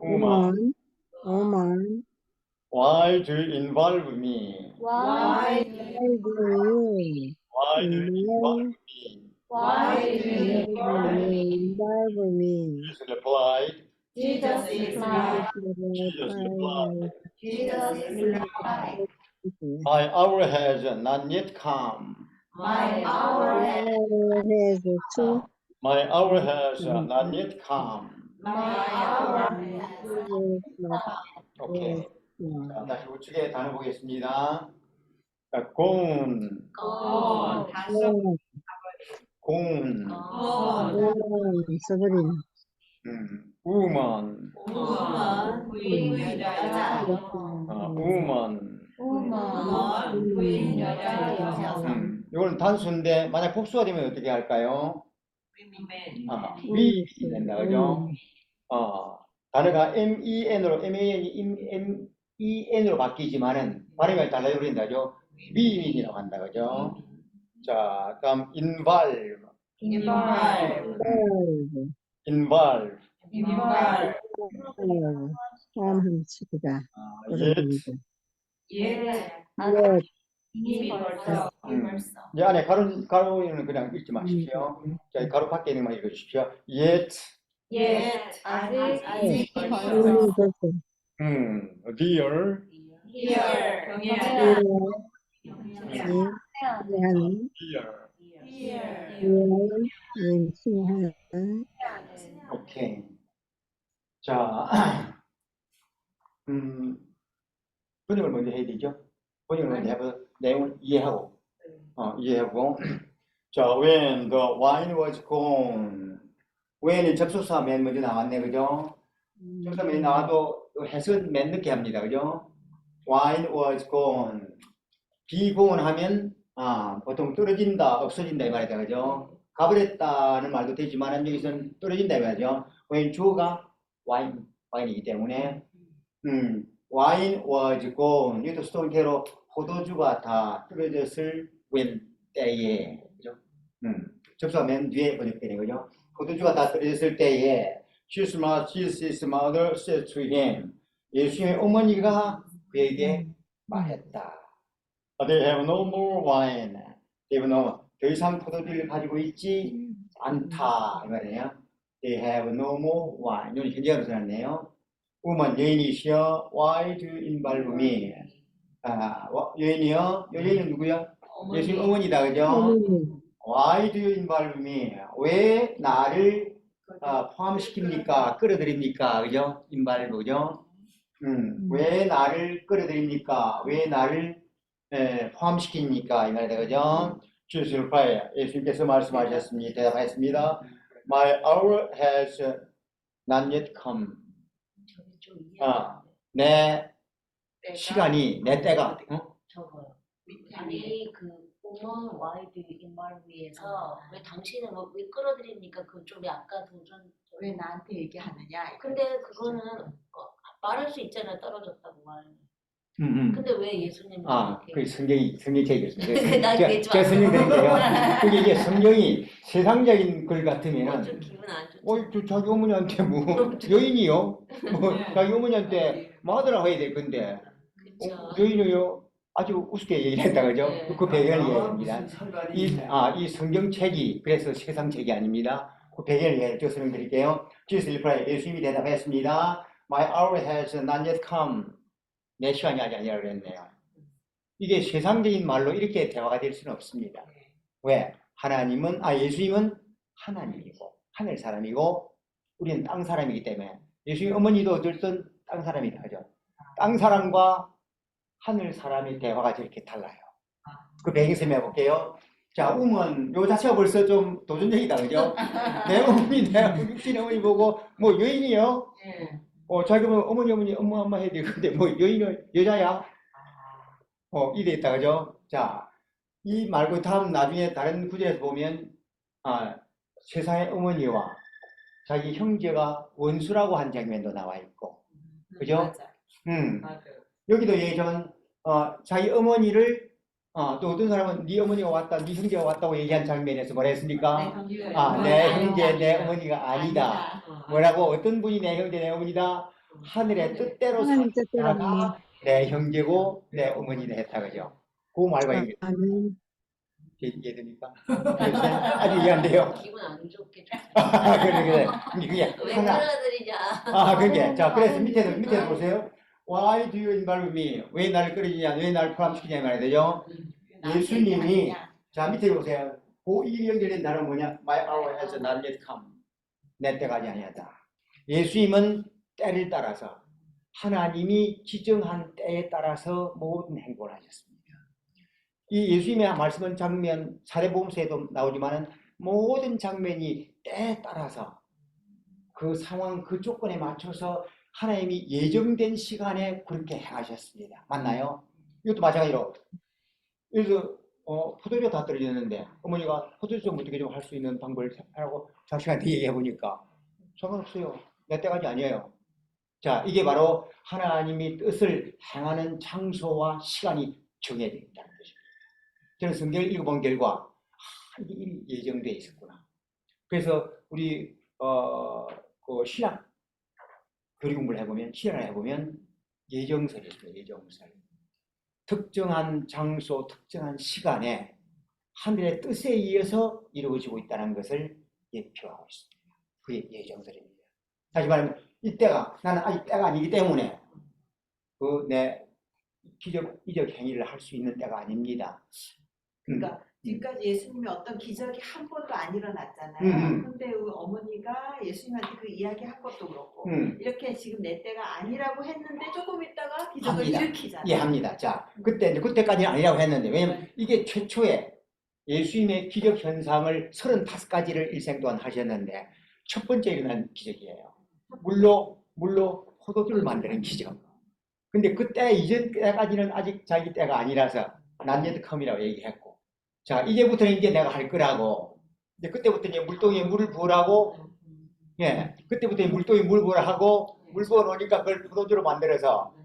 woman. Woman. why do you involve me? why Why do you? Why do you involve me? why do you involve me? Jesus replied. Jesus is my Jesus replied. Jesus is my My hour has not yet come. my hour has two. My hour has not yet come. my hour 오케이. 자, 다시 우측에 단어 보겠습니다. 자, 공, gone 공, 서버린. woman, woman 부인 여자 woman. woman 부인 여자 이거는 단수인데 만약 복수가 되면 어떻게 할까요? we 된다, 그죠? 단어가 men으로 바뀌지만은 발음이 달라져버린다죠. mean이라고 한다, 그죠? 자, 다음 involve, involve involve. 다음 치기다. yet, 이미 벌써 이 안에 가로는 그냥 읽지 마십시오. 자, 가로 밖에 있는 것만 읽어주십시오. yet, 아직 dear, 오케이. 자, 번역을 먼저 해야 되죠. 번역을 먼저 해서 내용을 이해하고, 자, when the wine was gone. when이 접속사 맨 먼저 나왔네, 그죠? 접속사 맨 나와도 해석은 맨 늦게 합니다, 그죠? wine was gone. be gone 하면, 보통 떨어진다, 없어진다 이 말이다, 그죠? 가버렸다는 말도 되지만, 여기서는 떨어진다 이 말이죠. when 주어가 와인이기 때문에, wine was gone. 이것도 스톤캐로 포도주가 다 떨어졌을 when 때에, 그죠? 접수가 맨 뒤에 번역되는 거죠. 포도주가 다 떨어졌을 때에 Jesus' mother said to him. 예수님의 어머니가 그에게 말했다. They have no more wine. They have no, 더 이상 포도주를 가지고 있지 않다 이 말이에요. They have no more wine. 이건 현재로 써놨네요. woman, 여인이시여, why do you involve me? 여인이요? 여인은 누구요? 예수님 어머니다, 그죠? Why do you involve me? 왜 나를 포함시킵니까? 끌어들입니까? 그죠? 인발부, 그죠? 왜 나를 끌어들입니까? 왜 나를 포함시킵니까? 이 말이다, 그죠? Jesus replied, 예수님께서 말씀하셨습니다. 대답하였습니다. My hour has not yet come. 저기 좀 내 시간이, 내 때가, 저거요. 아니 그 woman wide involve에서 왜 당신을 왜 끌어들입니까? 그 좀 약간 도전. 왜 나한테 얘기하느냐? 근데 그거는 말할 수 있잖아요. 떨어졌다고 말. 음. 근데 왜 예수님이 그 성경책이었습니다. 나 그게 좀 제가 설명드릴게요. 그게 이게 성경이 세상적인 글 좀 같으면은, 기분 안 좋죠. 저 자기 어머니한테 뭐, 여인이요? 뭐, 자기 어머니한테 마더라고 해야 될 건데, 그렇죠. 여인이요? 아주 우습게 얘기를 했다, 그죠? 네. 그 배경을 이해합니다. 무슨 상관이 이 성경책이, 그래서 세상책이 아닙니다. 그 배경을 이해해 설명드릴게요. Jesus replied, 예수님이 대답했습니다. My hour has not yet come. 내 시간이 아직 아니라 그랬네요. 이게 세상적인 말로 이렇게 대화가 될 수는 없습니다. 왜? 예수님은 하나님이고, 하늘 사람이고, 우리는 땅 사람이기 때문에, 예수님 어머니도 어쨌든 땅 사람이다, 그죠? 땅 사람과 하늘 사람의 대화가 저렇게 달라요. 그 배경 설명해 볼게요. 자, 요 자체가 벌써 좀 도전적이다, 그죠? 내 어머니, 내 육신의 어머니 보고, 뭐, 여인이요? 자기 어머니, 엄마 해야 되는데, 뭐, 여인은 여자야? 이래 있다, 그죠? 자, 이 말고 다음 나중에 다른 구절에서 보면, 세상의 어머니와 자기 형제가 원수라고 한 장면도 나와 있고, 그죠? 맞아요. 여기도 예전, 자기 어머니를, 또 어떤 사람은 네 어머니가 왔다, 네 형제가 왔다고 얘기한 장면에서 뭐라 했습니까? 내 형제, 내 어머니가 아니다. 뭐라고? 어떤 분이 내 형제, 내 어머니다? 하늘의 뜻대로 하나님 뜻대로 살아가 내 형제고 내 어머니다 했다, 그죠? 그 말과 이게 아멘. 이해됩니까? 아직 이해 안 돼요. 기분 안 좋게 좀. 그래. 그게 왜 하나. 끌어들이냐. 그게. 자, 그래서 밑에 보세요. Why do you involve me? 왜 나를 끌어들이냐? 왜 나를 포함시키냐? 말이 되죠? 예수님이, 자, 밑에 보세요. 이 연결된 단어는 뭐냐? My hour has not yet come. 내 때가 아직 아니었다. 예수님은 때를 따라서, 하나님이 지정한 때에 따라서 모든 행동을 하셨습니다. 이 예수님의 말씀은 장면, 사례복음서에도 나오지만은 모든 장면이 때에 따라서 그 상황, 그 조건에 맞춰서 하나님이 예정된 시간에 그렇게 행하셨습니다. 맞나요? 이것도 마찬가지로. 그래서 포도주 다 떨어졌는데 어머니가 포도주 좀 어떻게 좀 할 수 있는 방법을 하라고 잠시간 얘기해 보니까 상관없어요. 내 때가 아직 아니에요. 자, 이게 바로 하나님이 뜻을 행하는 장소와 시간이 정해져 있다는 것입니다. 저는 성경을 읽어본 결과 이게 예정되어 있었구나. 그래서 우리 그 신학 교리 공부를 해보면, 신학을 해보면 예정설이 있어요. 예정설. 특정한 장소, 특정한 시간에 하늘의 뜻에 의해서 이루어지고 있다는 것을 예표하고 있습니다. 그게 예정설입니다. 다시 말하면 이때가, 나는 아직 때가 아니기 때문에 내 이적 행위를 할 수 있는 때가 아닙니다. 그러니까 지금까지 예수님이 어떤 기적이 한 번도 안 일어났잖아요. 근데 우리 어머니가 예수님한테 그 이야기 한 것도 그렇고 이렇게 지금 내 때가 아니라고 했는데 조금 있다가 기적을 합니다. 일으키잖아요. 예, 합니다. 자, 그때까지는 아니라고 했는데, 왜냐면 이게 최초에 예수님의 기적 현상을 35가지를 일생 동안 하셨는데 첫 번째 일어난 기적이에요. 물로 포도주를 만드는 기적. 근데 그때 이전 때까지는 아직 자기 때가 아니라서 난예드컴이라고 얘기했고, 자, 이제부터는 이제 내가 할 거라고. 이제 그때부터 이제 물동이에 물을 부으라고, 예, 그때부터 물동이에 물 부으라 하고, 물 부어 놓으니까 그걸 포도주로 만들어서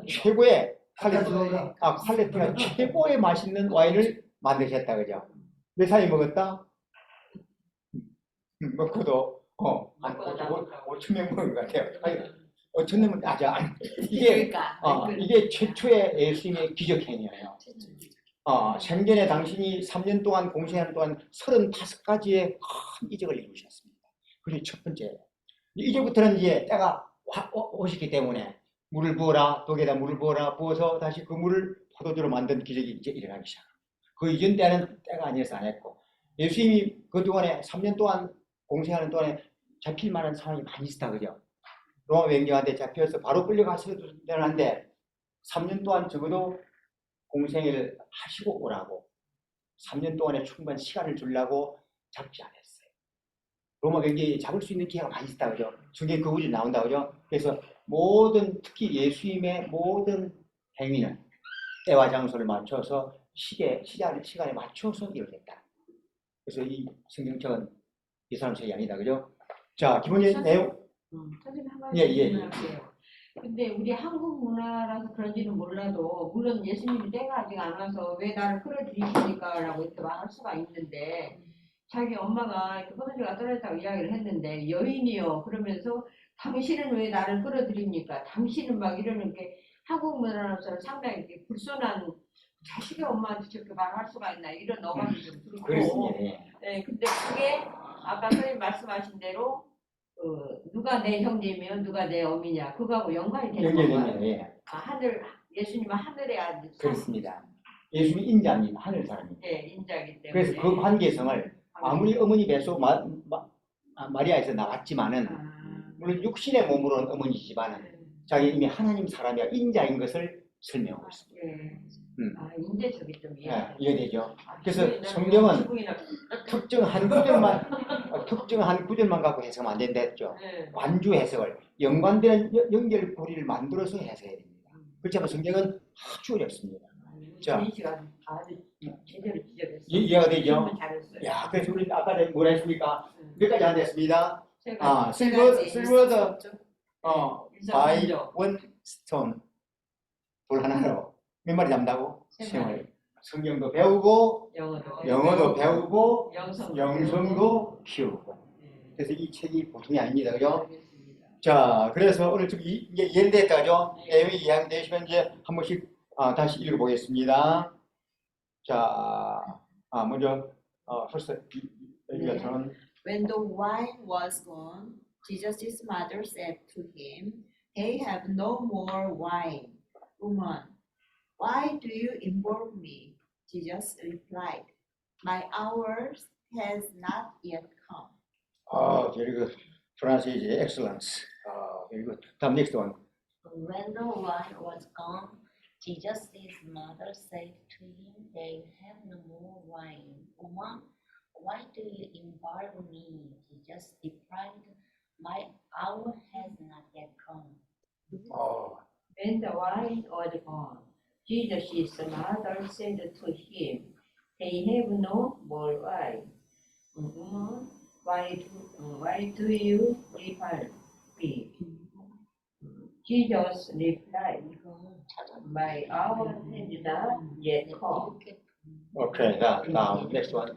최고의 퀄리티가 최고의 맛있는 와인을 만드셨다, 그죠? 몇 살이 먹었다? 먹고도, 한 5,000명 먹은 것 같아요. 아니, 5,000명은, 이게 최초의 예수님의 기적행위예요. 생전에 당신이 3년 동안 공생하는 동안 35가지의 큰 이적을 이루셨습니다. 그게 첫 번째예요. 이제부터는 이제 때가 오셨기 때문에 물을 부어라, 독에다 물을 부어서 다시 그 물을 포도주로 만든 기적이 이제 일어나기 시작합니다. 그 이전 때는 때가 아니어서 안 했고, 예수님이 그동안에 3년 동안 공생하는 동안에 잡힐 만한 상황이 많이 있다, 그죠? 로마 wen경한테 잡혀서 바로 끌려가서도 되는데 3년 동안 적어도 공생애를 하시고 오라고 3년 동안에 충분한 시간을 주려고 잡지 않았어요. 로마 wen경이 잡을 수 있는 기회가 많이 있다, 그죠? 성경 그 구절이 나온다, 그죠? 그래서 특히 예수님의 모든 행위는 때와 장소를 맞춰서 시간에 맞춰서 이루어졌다. 그래서 이 성경책은 이 사람 책이 아니다, 그죠? 자, 기본적인 내용. 선생님 한 가지 예, 예, 예. 질문할게요. 근데 우리 한국 문화라서 그런지는 몰라도 물론 예수님이 때가 아직 안 와서 왜 나를 끌어들이십니까? 라고 이렇게 말할 수가 있는데 자기 엄마가 이렇게 포도주가 떨어졌다고 이야기를 했는데 여인이요 그러면서 당신은 왜 나를 끌어들입니까? 당신은 막 이러는 게 한국 문화로서는 상당히 이렇게 불손한 자식의 엄마한테 저렇게 말할 수가 있나 이런 어감이 좀 들고 그렇습니다. 예. 네, 근데 그게 아까 선생님 말씀하신 대로 누가 내 형제면 누가 내 어미냐 그거하고 연관이 되는 건가요? 연결되면 예. 예수님은 하늘의 아들 그렇습니다. 예수님이 인자입니다. 하늘 사람입니다. 네, 인자이기 때문에 그래서 그 관계성을 아무리 어머니 뱃속 마리아에서 나왔지만은 물론 육신의 몸으로 온 어머니지만은 자기 이미 하나님 사람이야 인자인 것을 설명하고 있습니다. 예. 음. 인재적이 좀 예, 이해되죠? 그래서 성경은 특정한 구절만 갖고 해석하면 안 된다 했죠. 네. 관주 해석을 연관되는 연결고리를 만들어서 해석해야 됩니다. 그렇지 않으면 성경은 아주 어렵습니다. 자. 이 시간 아주 제대로 지적했어요. 이해가 되죠? 질문 잘했어요. 야, 그래서 우리 아까 뭐라 했습니까? 몇 가지 안 됐습니다. 제가 silver by 일상적으로. one stone 돌 하나로 몇 마리 잡는다고? 세 세 마리. 마리. 성경도 배우고 영어도 배우고 영성도 키우고. 그래서 이 책이 보통이 아닙니다, 그죠? 알겠습니다. 자, 그래서 오늘 좀 이제 이해됐다죠? 내용이 이해되시면 이제 한 번씩 다시 읽어보겠습니다. 자, 먼저 first 이것은 When the wine was gone, Jesus' mother said to him, "They have no more wine." Woman, why do you involve me? Jesus replied, "My hour has not yet come." very good. Pronunciation excellence. Very good. 다음 next one. When the wine was gone, Jesus' mother said to him, "They have no more wine." Woman, why do you involve me? Jesus replied, "My hour has not yet come." When the wine was gone, Jesus' mother said to him, "They have no more wine." Woman, why do you reply me? Jesus replied, "My hour has not yet come." Okay. 다음 next one.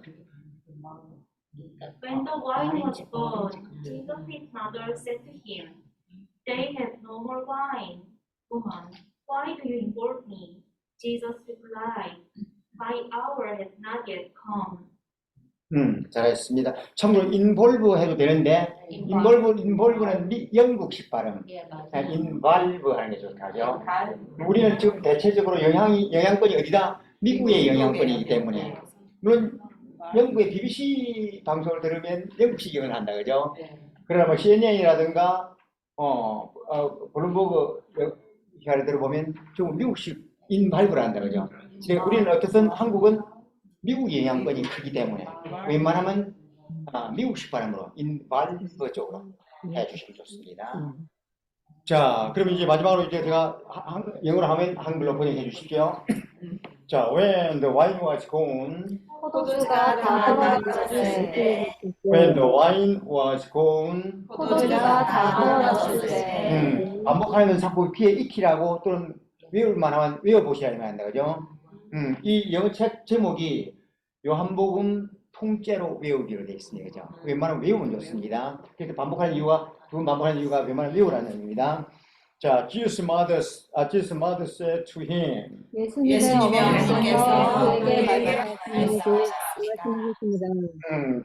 When the wine was gone, Jesus' mother said to him, "They have no more wine." Woman, why do you involve me? Jesus replied, "My hour has not yet come." 잘했습니다. 참고로 involve 해도 되는데 involve는 영국식 발음. 예, 맞아요. involve 하는 게 좋다죠. 우리는 지금 대체적으로 영향권이 어디다? 미국의 영향권이기 때문에 물론 영국의 BBC 방송을 들으면 영국식 영어를 한다, 그죠? 그러나 뭐 CNN이라든가 블룸버그 기사를 들어보면 좀 미국식 인발브를 한다, 그죠? 근데 우리는 어쨌든 한국은 미국 영향권이 크기 때문에 웬만하면 미국식 발음으로 인발브 쪽으로 해주시면 좋습니다. 자, 그럼 이제 마지막으로 이제 제가 영어로 하면 한글로 번역해 주십시오. 자, when the wine was gone, 포도주가 다 떨어졌을 때, when the wine was gone, 포도주가 다 떨어졌을 때, 반복하는 자꾸 귀에 익히라고 또는 외울만 하면 외워보셔야 된다, 그죠? 이 영어 책 제목이 요한복음 통째로 외우기로 되어 있습니다, 그죠? 웬만하면 외우면 좋습니다. 그래서 반복하는 이유가, 두 번 반복하는 이유가 웬만하면 외우라는 의미입니다. 자, Jesus' mother said to him. 예수님의 어머니께서 그에게 말씀하셨습니다.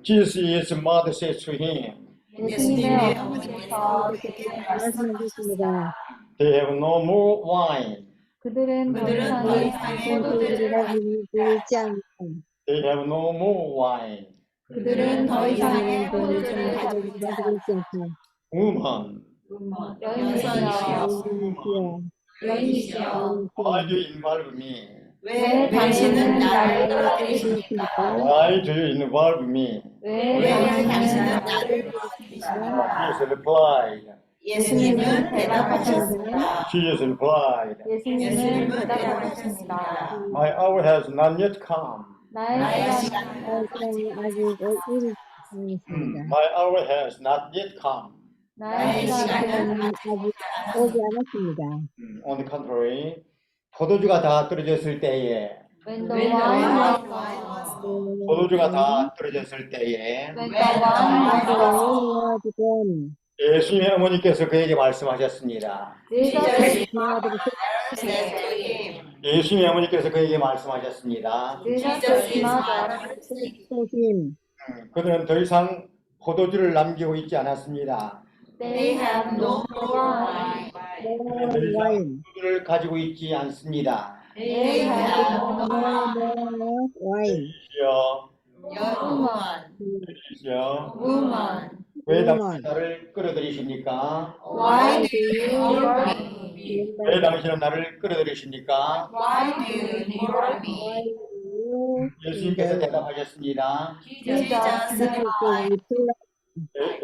Jesus' mother said to him. 예수님의 어머니께서 그에게 말씀하셨습니다. They have no more wine. 그들은 더 이상 포도주가 보이지 않는 They have no more wine. 그들은 더 이상의 포도주를 가지고 있지 않다. woman, 여인이시여, 여인이시여, why do you involve me? 왜 당신은 나를 끌어들이십니까? Why do you involve me? 왜 당신은 나를 Jesus replied. 예수님은 대답하셨습니다. Jesus replied. 예수님은 대답하셨습니다. My hour has not yet come. 나의 시간 아직 오지 않았습니다. My hour has not yet come. 나의 시간은 아직 오지 않았습니다. On the contrary, 포도주가 다 떨어졌을 때에, When the wine 포도주가 다 떨어졌을 때에 when the wine was 지금 예수님의 어머니께서 그에게 말씀하셨습니다. Jesus 예수님의 어머니께서 그에게 말씀하셨습니다. Jesus mother 소심 그들은 더 이상 포도주를 남기고 있지 않았습니다. they have no wine 와인 포도주를 가지고 있지 않습니다. they have no 와인 주여, woman 주여, woman 왜 당신 나를 끌어들이십니까? why do you involve me 왜 당신은 나를 끌어들이십니까? why do you involve me 예수님께서 대답하셨습니다. Jesus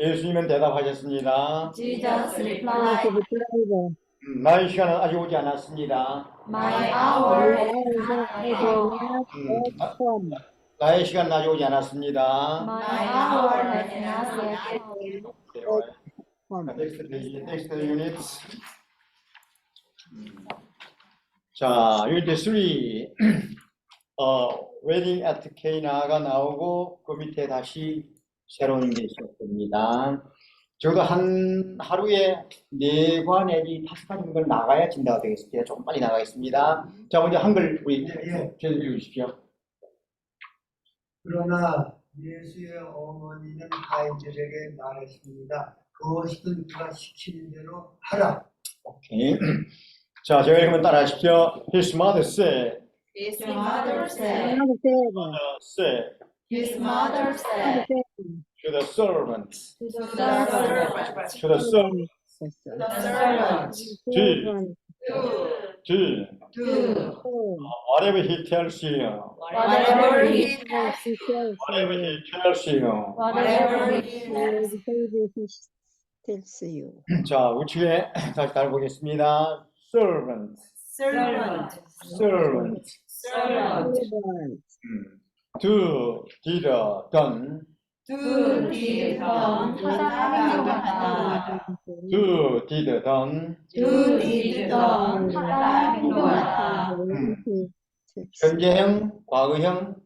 예수님은 대답하셨습니다. Jesus replied 나의 시간은 아직 오지 않았습니다. my hour 나의 시간은 아직 오지 않았습니다. my hour has not yet come. Next unit. 자, unit 3. Wedding at Cana가 나오고 그 밑에 다시 새로운 게 있었습니다. 적어도 하루에 4관 내지 5관 정도 나가야 진다가 되겠습니다. 조금 빨리 나가겠습니다. 자, 먼저 한글 우리 읽어주십시오. 그러나 예수의 어머니는 가인들에게 말했습니다. 그것이든 그가 시키는 대로 하라. 오케이. 자, 제가 읽으면 따라하십시오. His mother said, His mother said, His mother said to the servants, to the servants, to the servants, the servants, do whatever he tells you, whatever he whatever he tells you. whatever he tells you. 자, 우측에 다시 달보겠습니다. servant, servant, servant, servant, do, did, done, do, did, done, 하다, do, did, done. do, did, done, 하다, 행동하다. 현재형, 과거형,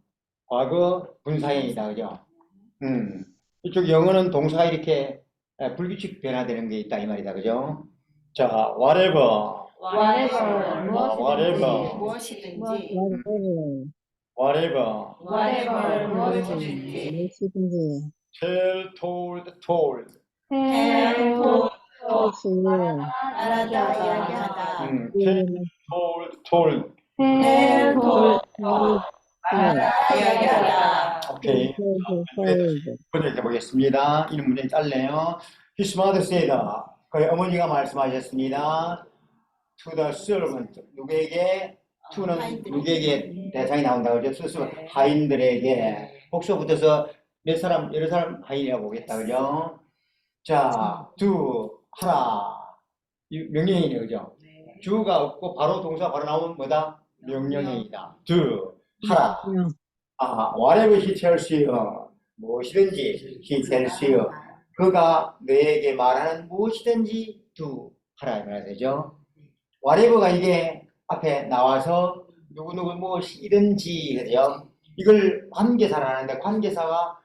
과거 분사형이다, 그죠? 이쪽 영어는 동사가 이렇게 불규칙 변화되는 게 있다 이 말이다, 그죠? 자, whatever, whatever, 무엇이든지, whatever, 무엇이든지, tell, told, told. 말하다, 이야기하다, tell, told, told. 말하다, 이야기하다. 오케이. 번역해 보겠습니다. 이런 문장이 짧네요. His mother said, 그의 어머니가 말씀하셨습니다. To the servant, 누구에게? to는 누구에게 대상이 나온다고 그러죠? 스스로 하인들에게 복수 붙어서 몇 사람, 여러 사람 하인이라고 보겠다, 그죠? 자, do, 하라. 명령이네, 그죠? do가 없고 바로 동사 바로 나오면 뭐다? 명령형이다. do, 하라. whatever he tells you, 무엇이든지 he tells you, 그가 너에게 말하는 무엇이든지 do, 하라 이 말이 되죠. whatever가 이게 앞에 나와서 누구누구 무엇이든지 그죠. 이걸 관계사라는데 관계사가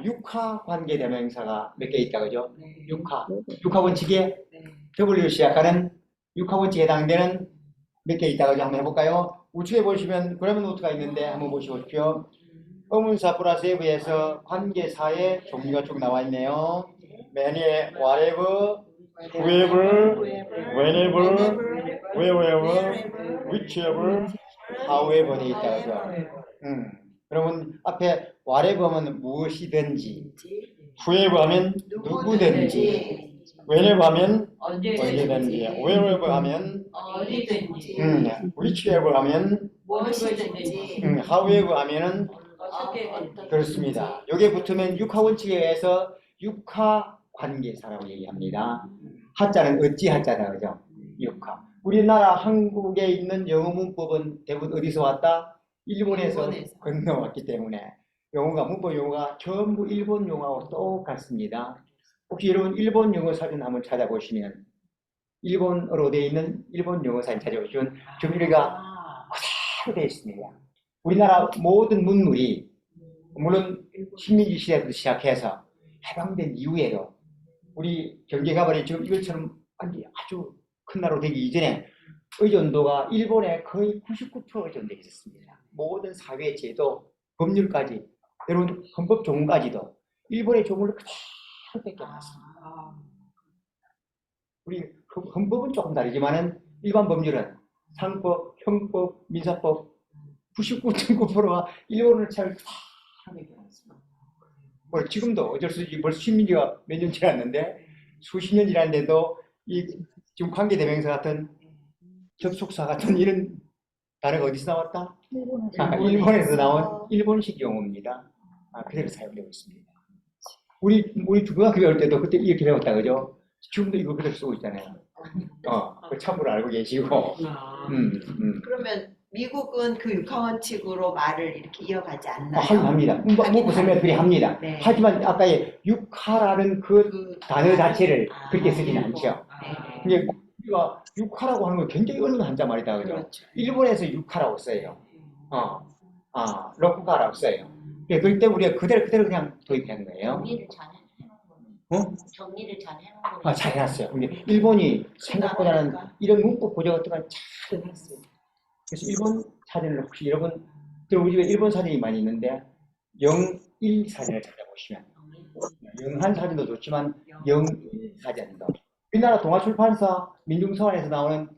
육하 관계대명사가 몇 개 있다 그죠. 육하 원칙에 W 시작하는 육하 원칙에 해당되는 몇 개 있다 그죠. 한번 해볼까요? 우측에 보시면 그라머 노트가 있는데 한번 보시십시오. 의문사 플러스 have에서 관계사의 종류가 쭉 나와 있네요. 맨 위에 whatever, whoever, whenever, wherever, whichever, however 돼 있다 그죠. 여러분 앞에 whatever 하면 무엇이든지, whoever 하면 누구든지, whenever 하면 언제든지, wherever 하면 어디든지 whichever 하면 무엇이든지 however 하면은 어떻게든지 그렇습니다. 여기에 붙으면 육하 원칙에 의해서 육하 관계사라고 얘기합니다. 하자는 어찌 하자다 그죠? 육하. 우리나라 한국에 있는 영어 문법은 대부분 어디서 왔다? 일본에서 건너왔기 때문에 영어가 문법 용어가 전부 일본 용어하고 똑같습니다. 혹시 여러분 일본 영어 사전 한번 찾아보시면 일본어로 되어 있는 일본 영어 사전 찾아보시면 정리가 그대로 되어 있습니다. 우리나라 모든 문물이 물론 식민지 시대부터 시작해서 해방된 이후에도 우리 경제가발이 지금 이것처럼 아주 큰 나라로 되기 이전에 의존도가 일본에 거의 99% 의존되어 있었습니다. 모든 사회 제도, 법률까지, 여러분 헌법 조문까지도 일본의 조문을 그대로 뺏겨갔습니다. 우리 헌법은 조금 다르지만은 일반 법률은 상법, 형법, 민사법 99.9%가 일본을 잘 뺏겨갔습니다. 지금도 어쩔 수 없이 벌써 식민지가 몇 년 지났는데 수십 년 지났는데도 이 지금 관계대명사 같은 접속사 같은 이런 단어가 어디서 나왔다? 일본에서 나온 일본식 용어입니다. 그대로 사용되고 있습니다. 우리 중고등학교 배울 때도 그때 이렇게 배웠다 그죠? 지금도 이거 그대로 쓰고 있잖아요. 그 참고로 알고 계시고. 그러면 미국은 그 육하원칙으로 말을 이렇게 이어가지 않나요? 합니다. 문법 설명들이 합니다. 네. 하지만 아까의 육하라는 그 단어 자체를 그렇게 쓰지는 않죠. 근데 우리가 육하라고 하는 건 굉장히 어려운 한자 말이다 그죠? 그렇죠. 일본에서 육하라고 써요. 로쿠가라고 써요. 그럴 때 우리가 그대로 그냥 도입한 거예요. 정리를 잘 해놓은 거예요. 정리를 잘 해놓은 거예요. 잘 해놨어요. 근데 일본이 생각보다는 이런 문법 보조 같은 걸 잘 해놨어요. 그래서 일본 사전을 혹시 여러분, 우리 집에 일본 사전이 많이 있는데 영일 사전을 찾아보시면 영한 사전도 좋지만 영일 사전도 우리나라 동아출판사 민중서원에서 나오는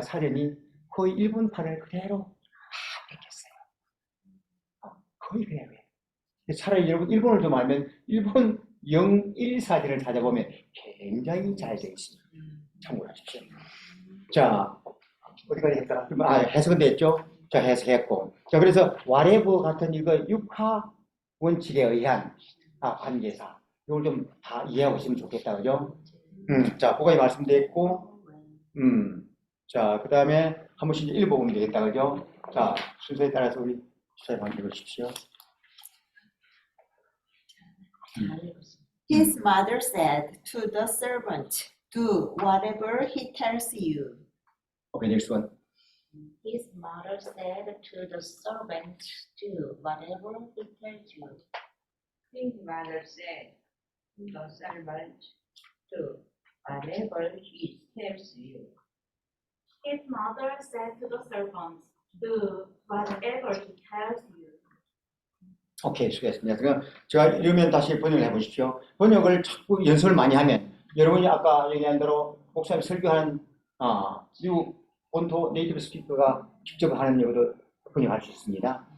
사전이 거의 일본판을 그대로 다 뺏겼어요. 거의 그대로. 차라리 여러분 일본을 좀 알면 일본 영일 사전을 찾아보면 굉장히 잘 되어 있습니다. 참고하십시오. 자, 어디까지 했더라? 해석은 됐죠? 자, 해석했고. 자, 그래서 whatever 같은 이거 육하 원칙에 의한 관계사. 이걸 좀 다 이해하고 있으면 좋겠다. 그죠? 자, 그거에 말씀드렸고, 자, 그 다음에 한 번씩 읽어보면 되겠다. 그죠? 자, 순서에 따라서 우리 주사님 한번 읽으십시오. His mother said to the servant, "Do whatever he tells you." Okay, next one. His mother said to the servant, "Do whatever he tells you." His mother said to the servant, "Do whatever he tells you." His mother said to the servants, "Do whatever he tells you." 오케이, 수고했습니다. 그럼 제가 이러면 다시 번역을 해보십시오. 번역을 자꾸 연습을 많이 하면 여러분이 아까 얘기한 대로 목사님 설교하는 미국 본토 네이티브 스피커가 직접 하는 영어도 번역할 수 있습니다.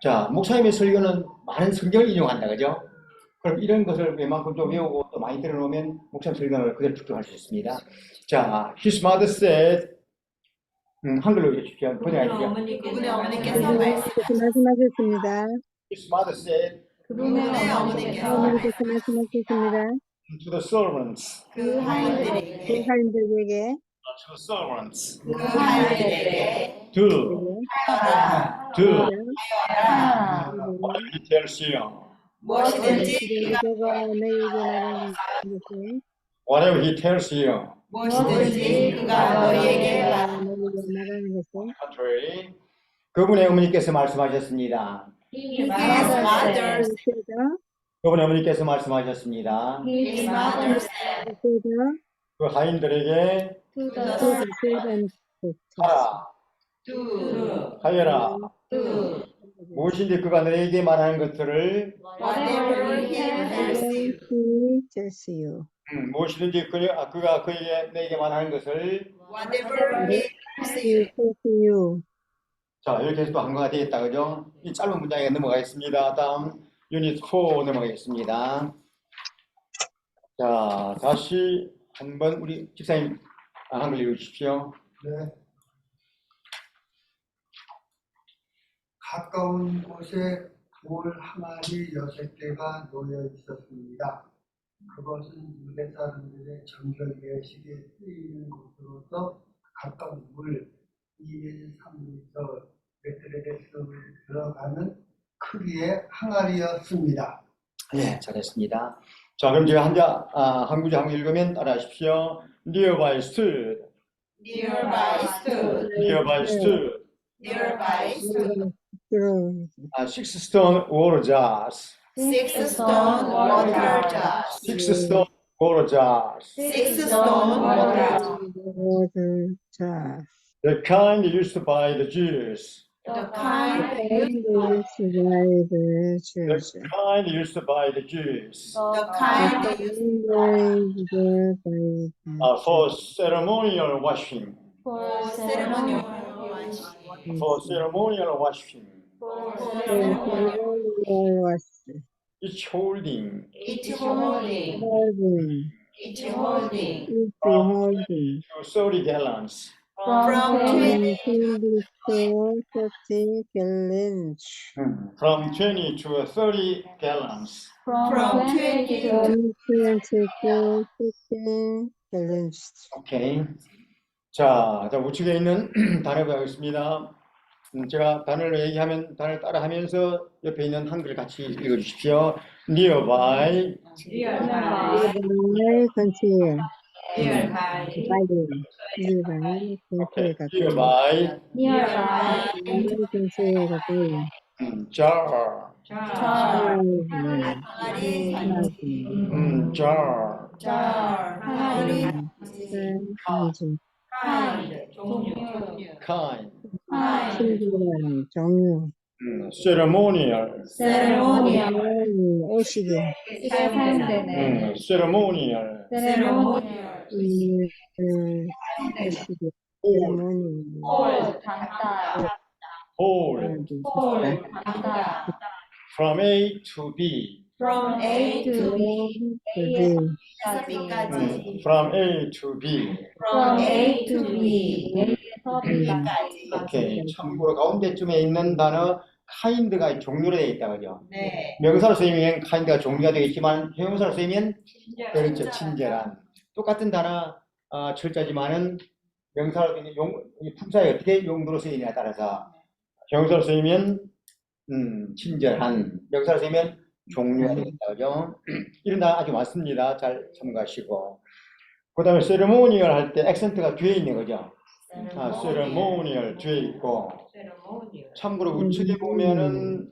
자, 목사님의 설교는 많은 성경을 인용한다, 그죠? 그럼 이런 것을 웬만큼 좀 외우고 또 많이 들어놓으면 목사님 설교를 그대로 축적할 수 있습니다. 자, His mother said, 한글로 읽으십시오. 번역하십시오. 그분의 어머니께서 말씀하셨습니다. His mother said 그분의 어머니께서 어머니께서 말씀하셨습니다. to the servants, 그 하인들에게 하인들에게 to the servants, 그 하인들에게 do what he tells you, 무엇이든지 그가 너희에게 말하는 것을 whatever he tells you. 무엇이든지 그가 너희에게 말하는 것을 contrary, 그분의 어머니께서 말씀하셨습니다. His mother 그분의 어머니께서 말씀하셨습니다. His mother said 그 하인들에게 하라, do 하여라. do 무엇인지 그가 너에게 말하는 것들을 whatever he tells you. 무엇이든지 그가 너에게 말하는 것을 Whatever he tells you. 자, 이렇게 해서 또 한거가 되겠다, 그죠? 이 짧은 문장에 넘어가겠습니다. 다음 유닛 4 넘어가겠습니다. 자, 다시 한번 우리 집사님 한글 읽어주십시오. 네. 가까운 곳에 돌 항아리 6개가 놓여 있었습니다. 그것은 유대 사람들의 정결 예식에 쓰이는 곳으로서 가까운 물 2-3m 메트레데스를 들어가는 크기의 항아리였습니다. 네, 잘했습니다. 자, 그럼 제가 한 구절 한번 읽으면 따라하십시오. Nearby stood, Nearby stood. nearby stood, Nearby stood. through 6 stone water jars, 6 stone water jars. 6 stone water jars, 6 stone water jars. water jars. the kind used by the Jews, The kind And by the the church. kind used by the Jews, the kind used for ceremonial washing, for ceremonial washing. for ceremonial washing, each holding Each holding. Each holding. 30 gallons. From 20 30 gallons. From 20 to 30 gallons. From 20 to From 20 to 50 gallons. 오케이. 자, 우측에 있는 단어 배우겠습니다. 제가 단어를 얘기하면 단어를 따라하면서 옆에 있는 한글 같이 읽어주십시오. Nearby, Nearby conceal. nearby. Nearby okay. conceal. Nearby, Nearby conceal. jar, 항아리, jar, jar, 항아리, kind, 종류, kind, kind, 종류. ceremonial, ceremonial, 오시게. ceremonial, ceremonial, 오시게. hold, 홀. from A to B, from A to B, B까지. from A to B. from A to B, B까지. 오케이. 참고로 가운데쯤에 있는 단어 kind가 종류로 되어 있다, 그죠? 네. 명사로 쓰이면 kind가 종류가 되겠지만 형용사로 쓰이면 그렇죠, 친절한. 똑같은 단어 철자지만은 명사로 쓰이면 품사에 어떻게 용도로 쓰이냐에 따라서 형용사로 쓰이면 친절한, 명사로 쓰이면 종류가 되겠다, 그죠? 이런 단어 아주 많습니다. 잘 참고하시고. 그 다음에 세레모니얼 할 때 액센트가 뒤에 있네, 그죠? 세레모니얼 뒤에 있고. 참고로 우측에 보면은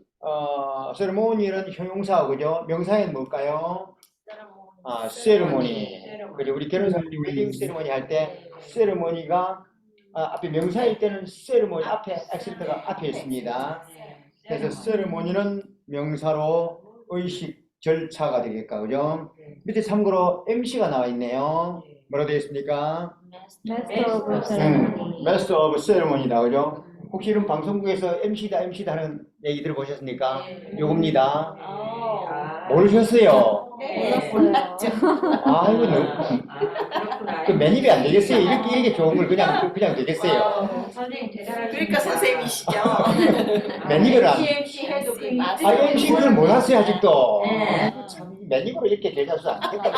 세레모니얼은 형용사, 그죠? 명사에는 뭘까요? 세레모니. 그죠? 우리 결혼사들이 웨딩 세레모니 할 때 세레모니가 앞에 명사일 때는 세레모니 앞에 액센트가 앞에 있습니다. 그래서 세레모니는 명사로 의식 절차가 되겠까, 그죠? 밑에 참고로 MC가 나와 있네요. 뭐라고 되어 있습니까? Master of Ceremony다, 그죠? 혹시 이런 방송국에서 MC다 하는 얘기 들어보셨습니까? 요겁니다. 모르셨어요? 몰랐죠. 아이고, 그 매입이 안 되겠어요. 이렇게 좋은 걸 그냥 되겠어요. 선생님 대단하시다. 그러니까 선생님이시죠. 매입을 안. MC 해도 그 MC 그걸 몰랐어요, 아직도. 네. 참, 매입으로 이렇게 대자수 안 됐다.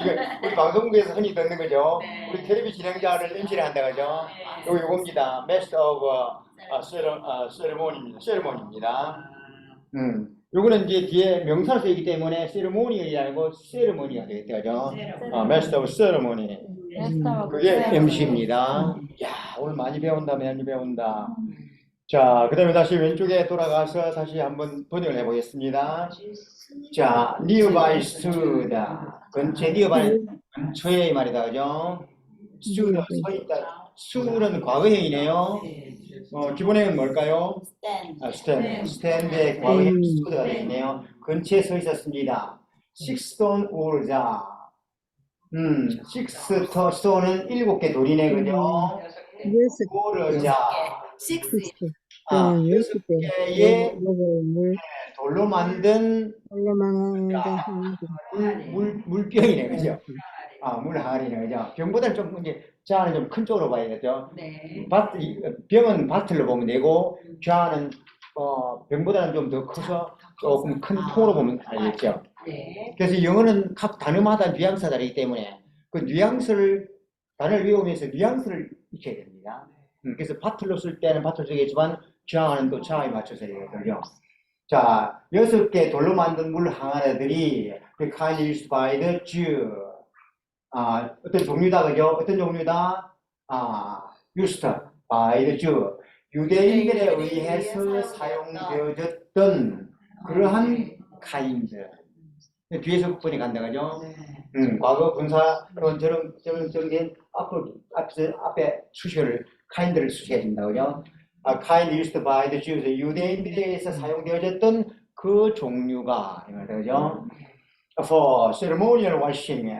이거 우리 방송국에서 흔히 듣는 거죠. 네. 우리 텔레비 진행자를 MC를 한다, 그죠? 요겁니다. Master of Ceremony입니다. 요거는 이제 뒤에 명사로 쓰이기 때문에 세레모니가 아니고 세레모니가 되겠죠, 그죠? Master of Ceremony. 그게 MC입니다. 야, 오늘 많이 배운다. 자, 그 다음에 다시 왼쪽에 돌아가서 다시 한번 번역을 해보겠습니다. 자, nearby stood. 근처에, nearby 근처에 이 말이다, 그죠? stood, 서 있다. stood는 과거형이네요. 기본형은 뭘까요? stand의 과거형 stood가 되겠네요. 근처에 서 있었습니다. six stone wall jar. six stone은 7개 돌이네, 그죠? 여섯 물을 자 six. 여섯 여섯 개. 개의 요거 물 돌로 만든 올라만다. 물병이네, 그죠? 물 항아리네, 그죠? 병보다는 좀 이제 자는 좀 큰 쪽으로 봐야겠죠. 네. 병은 바틀로 보면 되고 좌는 병보다는 좀 더 커서 조금 큰 통으로 보면 알겠죠. 네. 그래서 영어는 각 단어마다 뉘앙스가 다르기 때문에 그 뉘앙스를 단어를 외우면서 뉘앙스를 익혀야 됩니다. 그래서 바틀로 쓸 때는 바틀로 쓰겠지만 좌는 또 좌에 맞춰서 해야 되거든요. 자, 6개 돌로 만든 물 항아리들이 kindly used by the Jew. 어떤 종류다, 그죠? 어떤 종류다? used by the Jew. 유대인들에 의해서 사용되어졌던 그러한 kind. 뒤에서 국분이 간다, 그죠? 과거 분사, 저런 게 앞에 수식어를, kind를 수식해 준다, 그죠? kind used by the Jews. 유대인들에 의해서 사용되어졌던 그 종류가, 그죠? For ceremonial washing.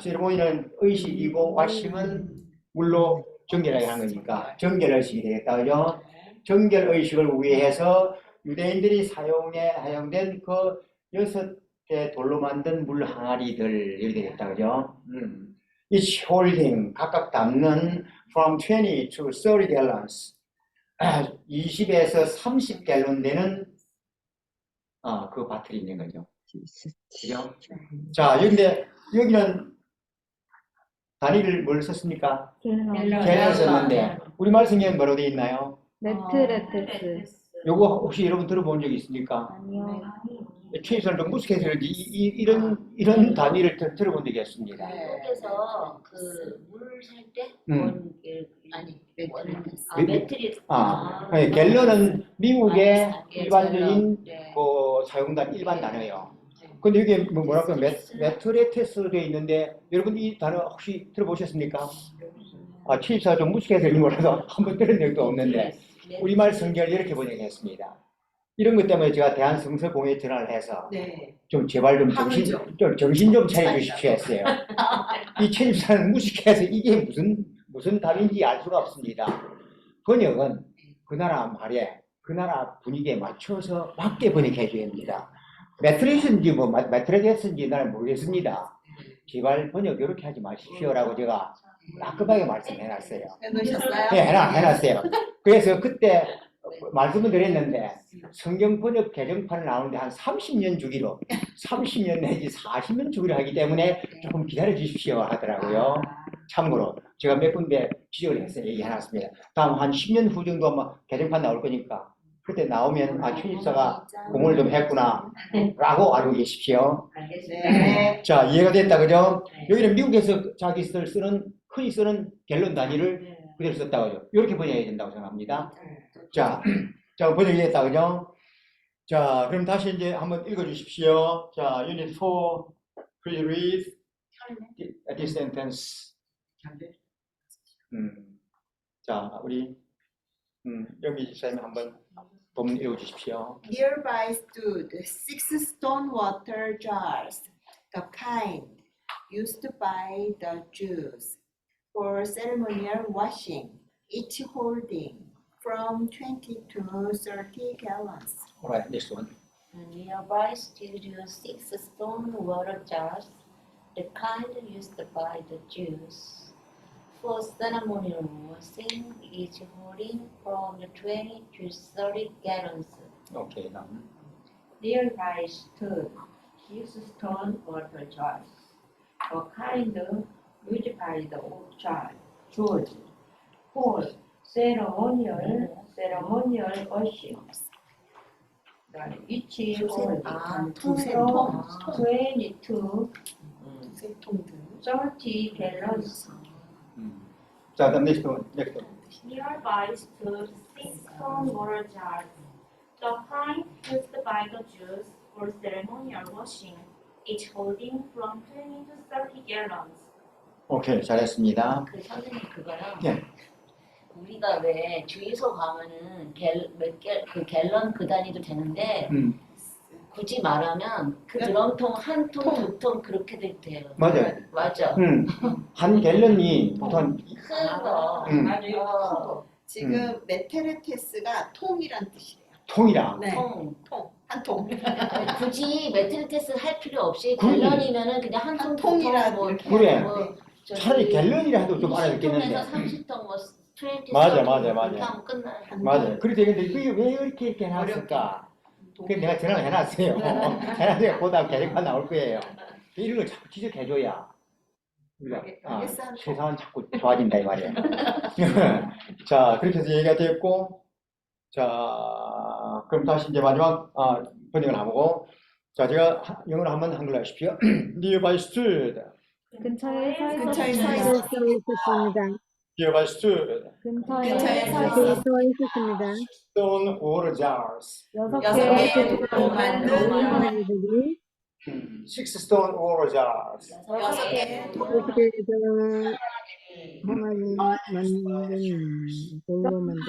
세리머니는 의식이고 washing은 물로 정결하게 하는 거니까 정결 의식이 되겠다, 그죠? 정결 의식을 위해서 유대인들이 사용된 그 6개 돌로 만든 물 항아리들 이렇게 되겠다, 그죠? Each holding 각각 담는 from 20 to 30 gallons 20에서 30 갤런 되는 그 바틀이 있는 거죠. 그죠? 자, 근데 여기는 단위를 뭘 썼습니까? 갤런을 썼는데 우리말 성경에 뭐라고 되어 있나요? 메트레테스. 요거 혹시 여러분 들어본 적이 있습니까? 아니요. 최소한 좀 무식해서 이런 단위를 들어본 적이 있습니다. 미국에서 그 물 살 때 아니 매트리스. 갤런은 미국의 일반적인 네. 사용단 일반 단어예요. 근데 이게 뭐랄까 메트레테스 되어 있는데 여러분 이 단어 혹시 들어보셨습니까? 취입사 좀 무식해서 몰라서 한번 들은 적도 없는데 우리말 성경을 이렇게 번역했습니다. 이런 것 때문에 제가 대한성서공회 전화를 해서 좀 제발 좀 정신 좀 차려주십시오 했어요. 이 취입사는 무식해서 이게 무슨 답인지 알 수가 없습니다. 번역은 그 나라 말에 그 나라 분위기에 맞춰서 맞게 번역해 줘야 합니다. 매트리스인지 매트리스인지 나는 모르겠습니다. 제발 번역 이렇게 하지 마십시오라고 제가 따끔하게 말씀해놨어요. 해놓으셨어요? 네, 해놨어요. 그래서 그때 말씀을 드렸는데 성경 번역 개정판을 나오는데 한 30년 주기로 30년 내지 40년 주기로 하기 때문에 조금 기다려 주십시오 하더라고요. 참고로 제가 몇 군데 지적을 했어요. 얘기해놨습니다. 다음 한 10년 후 정도 아마 개정판 나올 거니까 그때 나오면 최집사가 공을 좀 했구나 라고 알고 계십시오. 알겠습니다. 자, 이해가 됐다, 그죠? 여기는 미국에서 자기 흔히 쓰는 갤런 단위를 그대로 썼다, 그죠? 이렇게 번역해야 된다고 생각합니다. 자, 번역이 됐다, 그죠? 자, 그럼 다시 이제 한번 읽어주십시오. 자, Unit 4, please read this sentence. 자, 우리 여기 집사님 한번 본문 읽어주십시오. Nearby stood 6 stone water jars, the kind used by the Jews for ceremonial washing, each holding from 20 to 30 gallons. Alright, next one. Nearby stood 6 stone water jars, the kind used by the Jews for ceremonial washing, each holding from 20 to 30 gallons. Okay, now. Nearby stood 6 stone water jars, a kind used by the Jews for ceremonial washing. Each holding from 20 to 30 gallons. 자, 그럼 next one. Nearby stood 6 stone water jars, the kind used by the Jews for ceremonial washing, each holding from 20 to 30 gallons. 오케이, 잘했습니다. 그 선생님 그거요. 예. 우리가 왜 주유소 가면은 갤런 그 단위도 되는데 굳이 말하면 그 드럼통 한 통, 두 통 그렇게 될 때요. 맞아요. 맞아. 한 갤런이 보통 큰 거. 맞아요. 큰 거. 지금 메테르테스가 통이란 뜻이에요. 통이라. 네. 통. 한 통. 굳이 메트리테스 할 필요 없이 그래. 갤런이면은 그냥 한 통, 두 통, 통이라도 뭐, 이렇게 그래. 뭐 차라리 갤런이라 해도 좀 20통에서 알아듣겠는데. 30통, 뭐 20, 맞아, 30 맞아, 그렇게 맞아. 하면 끝나요. 맞아요. 그래서 근데 이게 왜 이렇게 해놨을까? 그래서 내가 전화를 해놨어요. 해놨으니까 보다 계획가 나올 거예요. 이런 걸 자꾸 지적해줘야 우리가 세상은 자꾸 좋아진다 이 말이에요. 자, 그렇게 해서 얘기가 됐고, 자, 그럼 다시 이제 마지막 번역을 해보고, 자, 제가 영어로 한번 한글로 하십시오. Nearby stood, 근처에 서 근처에 서 있었습니다. 있었습니다. nearby stood, 근처에 근처에 서 있었습니다. stone water jars, 6개의 돌로 만든 six stone water jars, 6개의 항아리 만든 돌로 만든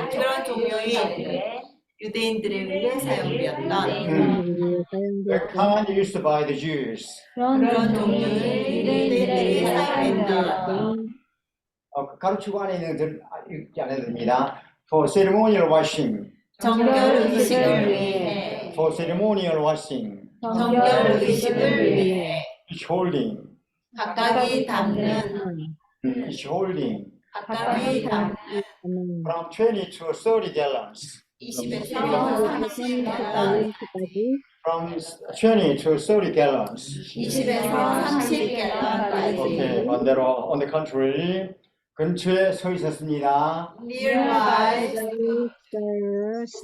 그런 종류의 유대인들에 위해 사용되었던 the kind used by the Jews. 그런 종류의 유대인들이 사용했던 가르치고 안에 있는 것들 읽지 않아도 됩니다. For ceremonial washing, 정결 의식을 위해 for ceremonial washing, 정결 의식을 위해 each holding, 각각이 담는 each holding, 각각이 담는 from 20 to 30 gallons, 20에서 30gallon from 20 to 30 gallons. 20에서 30gallon까지 오케이, 반대로 on the contrary, 근처에 서 있었습니다. nearby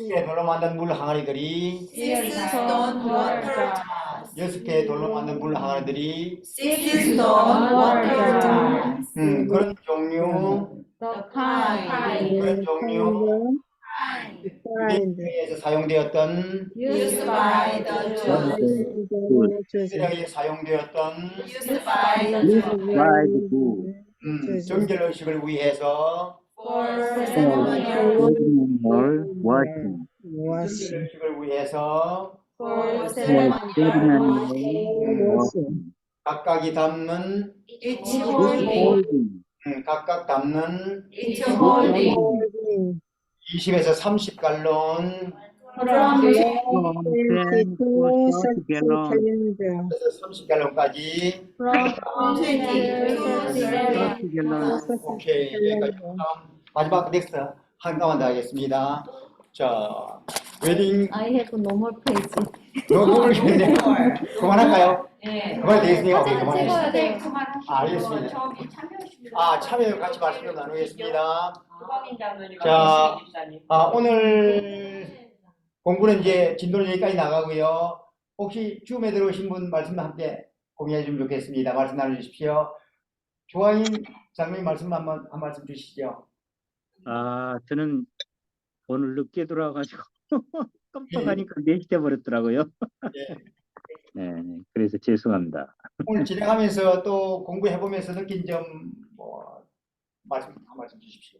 개 돌로 만든 물 항아리들이 6 stone water jars 6개의 돌로 만든 물 항아리들이 6 stone water jars 그런 종류 그런 종류 유대인에서 사용되었던 used by the Jews 유대인에게 사용되었던 used by the Jews 정결 의식을 위해서 for ceremonial ceremonial washing. 정결 의식을 위해서 for ceremonial washing. 각각이 담는 each holding holding. 각각 담는 each holding 20에서 30갈론 from 10 to 30 gallon. 그래서 30갈론까지 20 to 30 gallon. 오케이 여기까지 마지막 넥스트 한 가만 더 하겠습니다. 자 웨딩 I have no more page. 너무 모르겠네. 그만할까요? 네. 그만 되겠네요. 오케이 사진 그만해. 찍어야 돼요. 알겠습니다. 저기 참여하시면 참여 같이 말씀 좀 나누겠습니다. 소방인자분이 자, 오늘 공부는 이제 진도는 여기까지 나가고요. 혹시 줌에 들어오신 분 말씀도 함께 공유해 주면 좋겠습니다. 말씀 나눠주십시오. 조아인 장로님 말씀 한 말씀 주시죠. 저는 오늘 늦게 돌아와가지고 깜빡하니까 4시 돼 버렸더라고요. 예. 네, 그래서 죄송합니다. 오늘 진행하면서 또 공부해보면서 느낀 점 한 말씀 주십시오.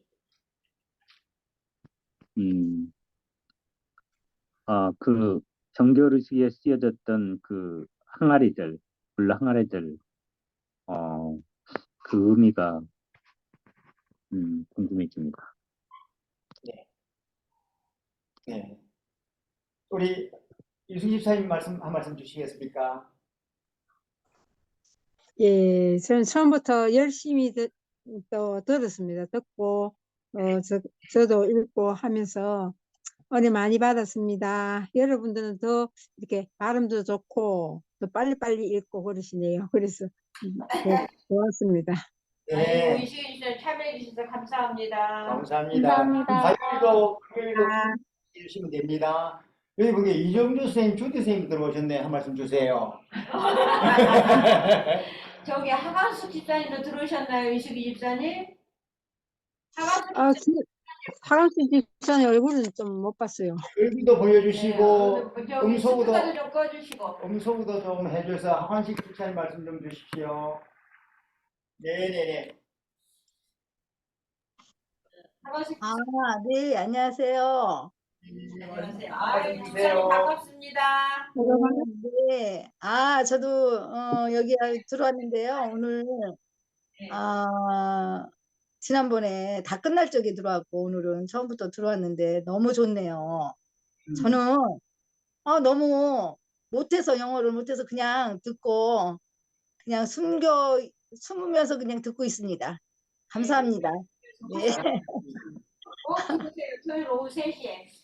그 정결의식에 쓰여졌던 그 항아리들, 불 항아리들, 그 의미가 궁금해집니다. 네. 우리 유승 집사님 한 말씀 주시겠습니까? 예, 저는 처음부터 열심히 또 들었습니다. 듣고, 저도 읽고 하면서 은혜 많이 받았습니다. 여러분들은 더 이렇게 발음도 좋고, 더 빨리빨리 읽고 그러시네요. 그래서 고맙습니다. 네. 이 시간 참여해 주셔서 감사합니다. 감사합니다. 감사합니다. 화요일도 읽으시면 됩니다. 여기 보기 이정주 선생님, 주디 선생님 들어오셨네. 한 말씀 주세요. 저기 하관숙 집사님도 들어오셨나요, 이수기 집사님? 하강수 집사님 얼굴은 좀 못 봤어요. 얼굴도 보여주시고 음소거도 좀 꺼주시고. 음소거도 좀 해줘서 하관식 집사님 말씀 좀 주십시오. 네네네. 하관숙 네, 안녕하세요. 안녕하세요. 아유, 집사님 반갑습니다. 네. 저도 여기 들어왔는데요. 오늘 지난번에 다 끝날 적에 들어왔고 오늘은 처음부터 들어왔는데 너무 좋네요. 저는 너무 못해서 영어를 못해서 그냥 듣고 그냥 숨으면서 그냥 듣고 있습니다. 감사합니다. 네. 들으세요. 토요일 오후 3시에.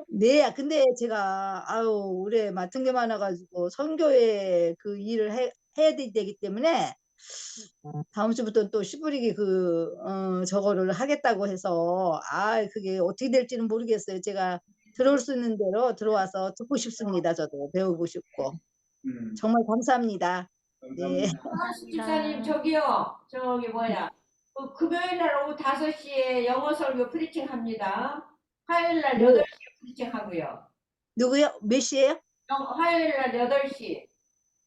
네, 근데 제가 올해 맡은 게 많아가지고 선교회 그 일을 해야 되기 때문에 다음 주부터 또 시부리기 저거를 하겠다고 해서 그게 어떻게 될지는 모르겠어요. 제가 들어올 수 있는 대로 들어와서 듣고 싶습니다. 저도 배우고 싶고 정말 감사합니다. 네. 집사님 저기요. 저기 뭐야. 금요일 날 오후 5시에 영어 설교 프리칭 합니다. 화요일 날 8시에 프리칭 하고요. 누구요? 몇 시에요? 화요일 날 8시.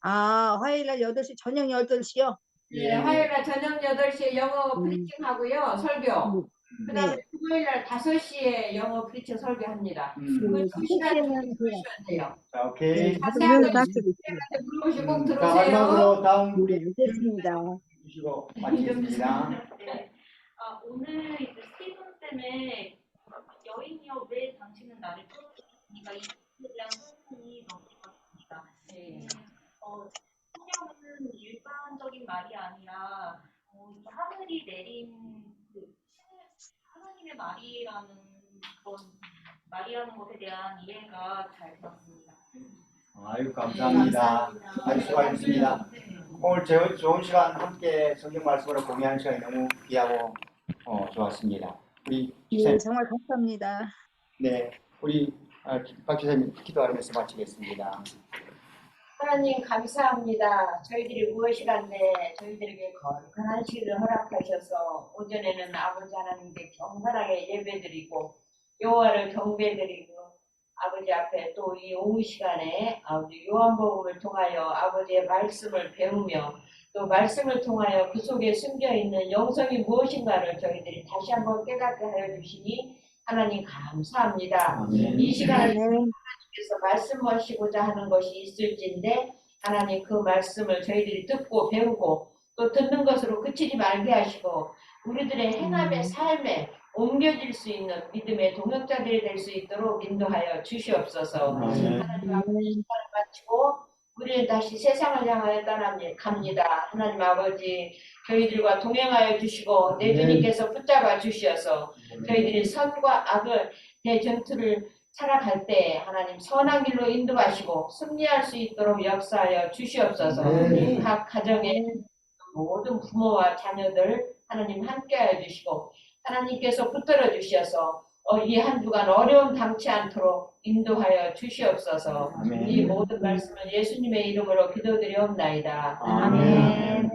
화요일 날 8시, 저녁 8시요? 네, 화요일 날 저녁 8시에 영어 프리칭 하고요. 설교. 그다음에 금요일 날 5시에 영어 프리칭 설교합니다. 그 2시간 들으셔야 돼요. 자, 오케이. 자세하게 물어보시고 꼭 자, 들으세요. 마지막으로 다음 네, 알겠습니다. 주시고 마치겠습니다. 네. 오늘 이제 스티븐 쌤의 여인이여 왜 당신은 나를 끌어주십니까? 이에 대한 설명이 너무 좋았습니다. 네. 성경은 일반적인 말이 아니라 하늘이 내린 하나님의 말이라는 것에 대한 이해가 잘 되었습니다. 아유, 감사합니다. 아주 수고하셨습니다. 오늘 좋은 시간 함께 성경 말씀으로 공유하는 시간이 너무 귀하고 좋았습니다. 우리 네, 집사님, 정말 감사합니다. 네, 우리 박 집사님 기도하면서 마치겠습니다. 하나님 감사합니다. 저희들이 무엇이란데 저희들에게 건강한 시를 허락하셔서 오전에는 아버지 하나님께 경건하게 예배드리고 여호와를 경배드리고 아버지 앞에 또 이 오후 시간에 아버지 요한복음을 통하여 아버지의 말씀을 배우며 또 말씀을 통하여 그 속에 숨겨 있는 영성이 무엇인가를 저희들이 다시 한번 깨닫게 하여 주시니 하나님 감사합니다. 아멘. 이 시간에 하나님께서 말씀하시고자 하는 것이 있을진데 하나님 그 말씀을 저희들이 듣고 배우고 또 듣는 것으로 그치지 말게 하시고 우리들의 행함의 삶에 옮겨질 수 있는 믿음의 동역자들이 될 수 있도록 인도하여 주시옵소서. 하나님 아버지 시간을 마치고 우리는 다시 세상을 향하여 떠나갑니다. 하나님 아버지 저희들과 동행하여 주시고 내 주님께서 붙잡아 주시어서 저희들이 선과 악을 대전투를 살아갈 때 하나님 선한 길로 인도하시고 승리할 수 있도록 역사하여 주시옵소서. 각 가정의 모든 부모와 자녀들 하나님 함께하여 주시고 하나님께서 붙들어 주셔서 이 한 주간 어려움 당치 않도록 인도하여 주시옵소서. 아멘. 이 모든 말씀을 예수님의 이름으로 기도드리옵나이다. 아멘.